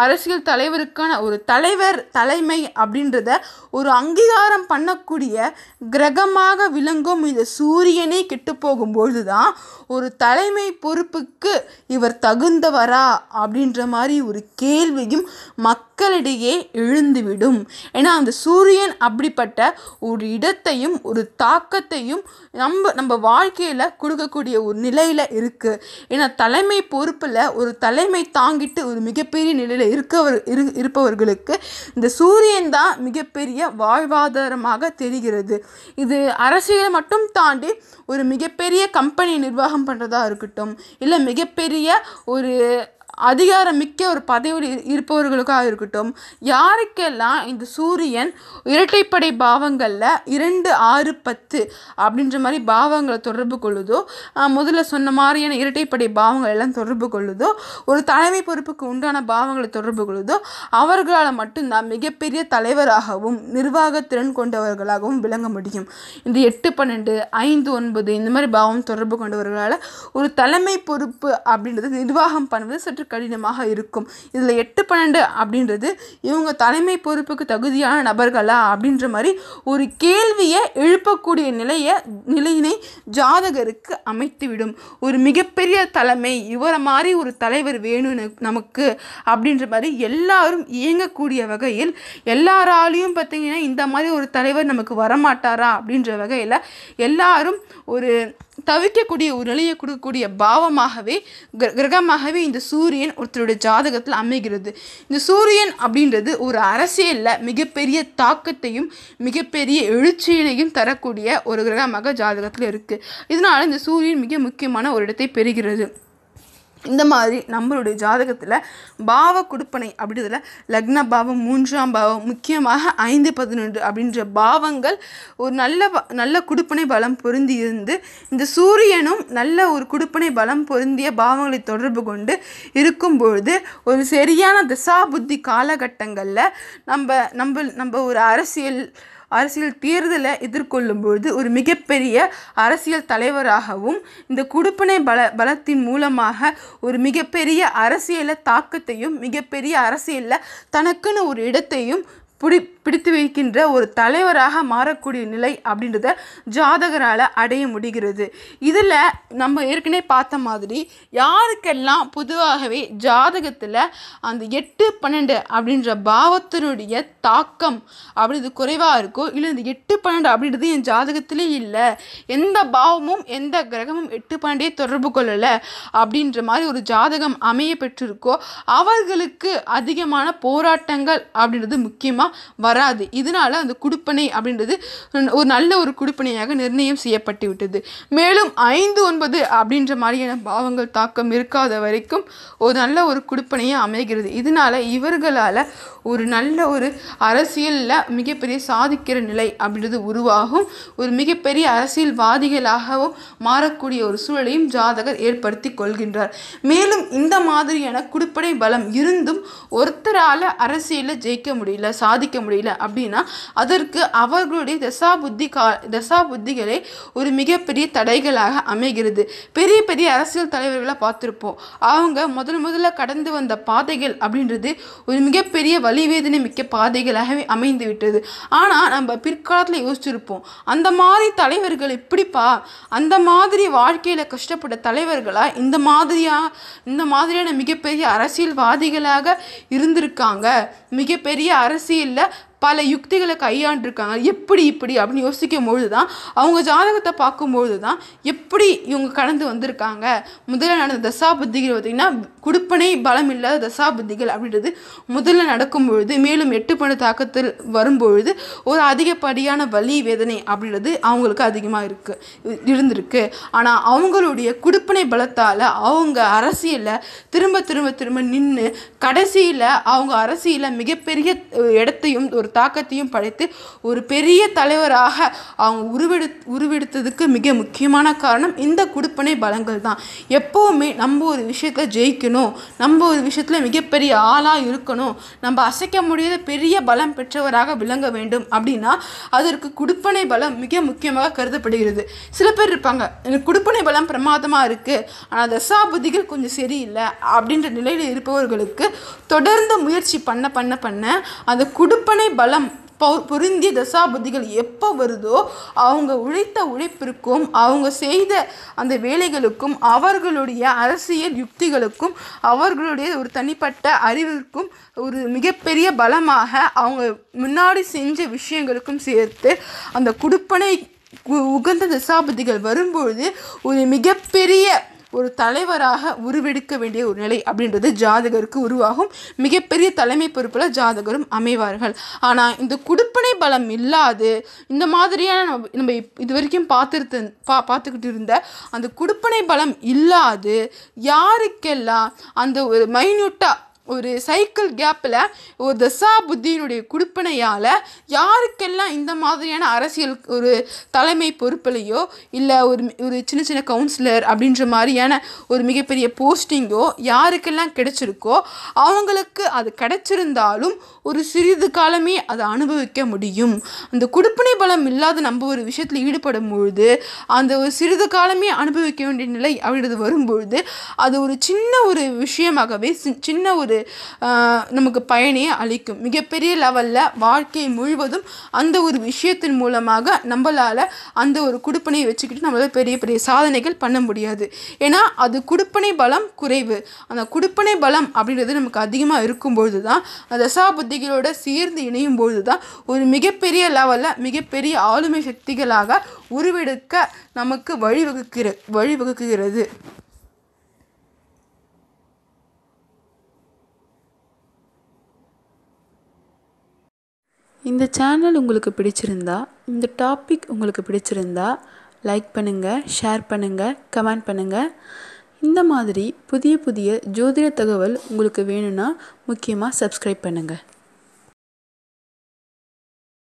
அரசியல் தலைவருக்கான ஒரு தலைமை அப்படின்றத ஒரு அங்கீகாரம் பண்ணக்கூடிய கிரகமாக விளங்கும் இந்த சூரியனே கெட்டு போகும்பொழுது தான் ஒரு தலைமை பொறுப்புக்கு இவர் தகுந்தவரா அப்படின்ற மாதிரி ஒரு கேள்வியும் மக்களிடையே எழுந்துவிடும். ஏன்னா அந்த சூரியன் அப்படிப்பட்ட ஒரு இடத்தையும் ஒரு தாக்கத்தையும் நம்ம வாழ்க்கையில் கொடுக்கக்கூடிய ஒரு நிலையில் இருக்குது. ஏன்னா தலைமை பொறுப்பில் ஒரு தலைமை தாங்கிட்டு ஒரு மிகப்பெரிய நிலையில் இருப்பவர்களுக்கு இந்த சூரியன் தான் மிகப்பெரிய வாழ்வாதாரமாக தெரிகிறது. இது அரசியலை மட்டும் தாண்டி ஒரு மிகப்பெரிய கம்பெனி நிர்வாகம் பண்ணுறதா இருக்கட்டும், இல்லை மிகப்பெரிய ஒரு அதிகாரமிக்க ஒரு பதவியில் இருப்பவர்களுக்காக இருக்கட்டும், யாருக்கெல்லாம் இந்த சூரியன் இரட்டைப்படை பாவங்களில் 2 6 10 அப்படின்ற மாதிரி பாவங்களை தொடர்பு கொள்ளுதோ, முதல்ல சொன்ன மாதிரியான இரட்டைப்படை பாவங்கள் எல்லாம் தொடர்பு கொள்ளுதோ, ஒரு தலைமை பொறுப்புக்கு உண்டான பாவங்களை தொடர்பு கொள்ளுதோ, அவர்களால் மட்டும்தான் மிகப்பெரிய தலைவராகவும் நிர்வாகத்திறன் கொண்டவர்களாகவும் விளங்க முடியும். இந்த 8 12 5 9 இந்த மாதிரி பாவம் தொடர்பு கொண்டவர்களால் ஒரு தலைமை பொறுப்பு அப்படின்றது நிர்வாகம் பண்ணுவது சற்று கடினமாக இருக்கும். இதில் 8 12 அப்படின்றது இவங்க தலைமை பொறுப்புக்கு தகுதியான நபர்களா அப்படின்ற மாதிரி ஒரு கேள்வியை எழுப்பக்கூடிய நிலையினை ஜாதகருக்கு அமைத்துவிடும். ஒரு மிகப்பெரிய தலைமை, இவரை மாதிரி ஒரு தலைவர் வேணும் நமக்கு அப்படின்ற மாதிரி எல்லாரும் இயங்கக்கூடிய வகையில், எல்லாராலையும் பார்த்தீங்கன்னா இந்த மாதிரி ஒரு தலைவர் நமக்கு வரமாட்டாரா அப்படின்ற வகையில் எல்லாரும் ஒரு தவிக்கக்கூடிய ஒரு நிலையை கொடுக்கக்கூடிய பாவமாகவே கிரகமாகவே இந்த சூரியன் ஒருத்தருடைய ஜாதகத்தில் அமைகிறது. இந்த சூரியன் அப்படின்றது ஒரு அரசியலில் மிகப்பெரிய தாக்கத்தையும் மிகப்பெரிய எழுச்சியினையும் தரக்கூடிய ஒரு கிரகமாக ஜாதகத்தில் இருக்குது. இதனால் இந்த சூரியன் மிக முக்கியமான ஒரு இடத்தை பெறுகிறது. இந்த மாதிரி நம்மளுடைய ஜாதகத்தில் பாவ குடுப்பனை அப்படின்றதுல லக்ன பாவம், 3ஆம் பாவம், முக்கியமாக 5 11 அப்படின்ற பாவங்கள் ஒரு நல்ல குடுப்பனை பலம் பொருந்தி இருந்து இந்த சூரியனும் நல்ல ஒரு குடுப்பனை பலம் பொருந்திய பாவங்களை தொடர்பு கொண்டு இருக்கும் பொழுது ஒரு சரியான திசா புத்தி காலகட்டங்களில் நம்ம ஒரு அரசியல் தேர்தலை எதிர்கொள்ளும்பொழுது ஒரு மிகப்பெரிய அரசியல் தலைவராகவும் இந்த குடுப்பனை பலத்தின் மூலமாக ஒரு மிகப்பெரிய அரசியல தாக்கத்தையும் மிகப்பெரிய அரசியலில் தனக்குன்னு ஒரு இடத்தையும் பிடித்து வைக்கின்ற ஒரு தலைவராக மாறக்கூடிய நிலை அப்படின்றத ஜாதகரால் அடைய முடிகிறது. இதில் நம்ம ஏற்கனவே பார்த்த மாதிரி யாருக்கெல்லாம் பொதுவாகவே ஜாதகத்தில் அந்த 8 12 அப்படின்ற பாவத்தினுடைய தாக்கம் அப்படின்றது குறைவாக இருக்கோ, இல்லை இந்த 8 12 அப்படின்றது என் ஜாதகத்திலே இல்லை, எந்த பாவமும் எந்த கிரகமும் 8 12 தொடர்பு கொள்ளலை அப்படின்ற மாதிரி ஒரு ஜாதகம் அமைய பெற்றிருக்கோ அவர்களுக்கு அதிகமான போராட்டங்கள் அப்படின்றது முக்கியமாக வராது. இதனால அந்த குடுப்பனை அப்படின்றது ஒரு நல்ல ஒரு குடுப்பனையாக நிர்ணயம் செய்யப்பட்டு விட்டது. மேலும் 5 9 அப்படின்ற மாதிரியான பாவங்கள் தாக்கம் இருக்காத வரைக்கும் ஒரு நல்ல ஒரு குடுப்பனையாக அமைகிறது. இதனால இவர்களால் ஒரு நல்ல ஒரு அரசியலில் மிகப்பெரிய சாதிக்கிற நிலை அப்படின்றது உருவாகும். ஒரு மிகப்பெரிய அரசியல்வாதிகளாகவும் மாறக்கூடிய ஒரு சூழலையும் ஜாதகர் ஏற்படுத்தி கொள்கின்றார். மேலும் இந்த மாதிரியான குடுப்பனை பலம் இருந்தும் ஒருத்தரால் அரசியலில் ஜெயிக்க முடியல, சாதிக்க முடியல அப்படின்னா அதற்கு அவர்களுடைய தசா புத்திகளே ஒரு மிகப்பெரிய தடைகளாக அமைகிறது. பெரிய பெரிய அரசியல் தலைவர்களை பார்த்துருப்போம். அவங்க முதல்ல கடந்து வந்த பாதைகள் அப்படின்றது ஒரு மிகப்பெரிய வலிவேதனை மிக்க பாதைகளாகவே அமைந்து விட்டது. ஆனால் நம்ம பிற்காலத்தில் யோசிச்சிருப்போம், அந்த மாதிரி தலைவர்கள் எப்படிப்பா அந்த மாதிரி வாழ்க்கையில் கஷ்டப்பட்ட தலைவர்களா இந்த மாதிரியான மிகப்பெரிய அரசியல்வாதிகளாக இருந்திருக்காங்க, மிகப்பெரிய அரசியலில் பல யுக்திகளை கையாண்டிருக்காங்க, எப்படி அப்படின்னு யோசிக்கும் பொழுது தான் அவங்க ஜாதகத்தை பார்க்கும்பொழுது தான் எப்படி இவங்க கடந்து வந்திருக்காங்க. முதல்ல நடந்த தசா புத்திகள் பார்த்திங்கன்னா குடுப்பனை பலம் இல்லாத தசாபுத்திகள் அப்படின்றது முதல்ல நடக்கும்பொழுது மேலும் 8 பணு தாக்கத்தில் வரும்பொழுது ஒரு அதிகப்படியான வலி வேதனை அப்படின்றது அவங்களுக்கு அதிகமாக இருந்திருக்கு. ஆனால் அவங்களுடைய குடுப்பனை பலத்தால் அவங்க அரசியலில் திரும்ப திரும்ப திரும்ப நின்று கடைசியில் அவங்க அரசியலில் மிகப்பெரிய இடத்தையும் ஒரு தாக்கத்தையும் படைத்து ஒரு பெரிய தலைவராக அவங்க உருவெடுத்ததுக்கு மிக முக்கியமான காரணம் இந்த குடுப்பனை பலங்கள் தான். எப்போவுமே நம்ம ஒரு விஷயத்தில் ஜெயிக்கணும், நம்ம ஒரு விஷயத்தில் மிகப்பெரிய ஆளாக இருக்கணும், நம்ம அசைக்க முடியாத பெரிய பலம் பெற்றவராக விளங்க வேண்டும் அப்படின்னா அதற்கு குடுப்பனை பலம் மிக முக்கியமாக கருதப்படுகிறது. சில பேர் இருப்பாங்க, எனக்கு குடுப்பனை பலம் பிரமாதமாக இருக்குது ஆனால் தசாபுத்திகள் கொஞ்சம் சரியில்லை அப்படின்ற நிலையில் இருப்பவர்களுக்கு தொடர்ந்து முயற்சி பண்ண பண்ண பண்ண அந்த குடுப்பனை பலம் பொருந்திய தசாபுத்திகள் எப்போ வருதோ அவங்க உழைத்த உழைப்பிற்கும் அவங்க செய்த அந்த வேலைகளுக்கும் அவர்களுடைய அரசியல் யுக்திகளுக்கும் அவர்களுடைய ஒரு தனிப்பட்ட அறிவிற்கும் ஒரு மிகப்பெரிய பலமாக அவங்க முன்னாடி செஞ்ச விஷயங்களுக்கும் சேர்த்து அந்த குடுப்பனை உகந்த தசாபுத்திகள் வரும்பொழுது ஒரு மிகப்பெரிய ஒரு தலைவராக உருவெடுக்க வேண்டிய ஒரு நிலை அப்படின்றது ஜாதகருக்கு உருவாகும். மிகப்பெரிய தலைமை பொறுப்பில் ஜாதகரும் அமைவார்கள். ஆனால் இந்த குடுப்பனை பலம் இல்லாது இந்த மாதிரியான நம்ம இது வரைக்கும் பார்த்துக்கிட்டு இருந்த அந்த குடுப்பனை பலம் இல்லாது யாருக்கெல்லாம் அந்த ஒரு மைன்யூட்டாக ஒரு சைக்கிள் கேப்பில் ஒரு தசா புத்தியினுடைய குடுப்பனையால் யாருக்கெல்லாம் இந்த மாதிரியான அரசியல் ஒரு தலைமை பொறுப்பிலையோ இல்லை ஒரு சின்ன சின்ன கவுன்சிலர் அப்படின்ற மாதிரியான ஒரு மிகப்பெரிய போஸ்டிங்கோ யாருக்கெல்லாம் கிடைச்சிருக்கோ அவங்களுக்கு அது கிடைச்சிருந்தாலும் ஒரு சிறிது காலமே அதை அனுபவிக்க முடியும். அந்த குடுப்பனை பலம் இல்லாத நம்ம ஒரு விஷயத்தில் ஈடுபடும் பொழுது அந்த ஒரு சிறிது காலமே அனுபவிக்க வேண்டிய நிலை அப்படின்றது வரும்பொழுது அது ஒரு சின்ன ஒரு விஷயமாகவே சின்ன ஒரு நமக்கு பயனையே அளிக்கும். மிகப்பெரிய லெவலில் வாழ்க்கை முழுவதும் அந்த ஒரு விஷயத்தின் மூலமாக நம்மளால் அந்த ஒரு குடுப்பனையை வச்சுக்கிட்டு நம்மளால் பெரிய பெரிய சாதனைகள் பண்ண முடியாது. ஏன்னா அது குடுப்பனை பலம் குறைவு. அந்த குடுப்பனை பலம் அப்படின்றது நமக்கு அதிகமாக இருக்கும்பொழுது தான் தசாபுத்திகளோட சேர்ந்து இணையும் பொழுது தான் ஒரு மிகப்பெரிய லெவலில் மிகப்பெரிய ஆளுமை சக்திகளாக உருவெடுக்க நமக்கு வழிவகுக்கிறது. இந்த சேனல் உங்களுக்கு பிடிச்சிருந்தா, இந்த டாபிக் உங்களுக்கு பிடிச்சிருந்தா லைக் பண்ணுங்கள், ஷேர் பண்ணுங்கள், கமெண்ட் பண்ணுங்கள். இந்த மாதிரி புதிய புதிய ஜோதிட தகவல் உங்களுக்கு வேணும்னா முக்கியமாக சப்ஸ்கிரைப் பண்ணுங்கள்.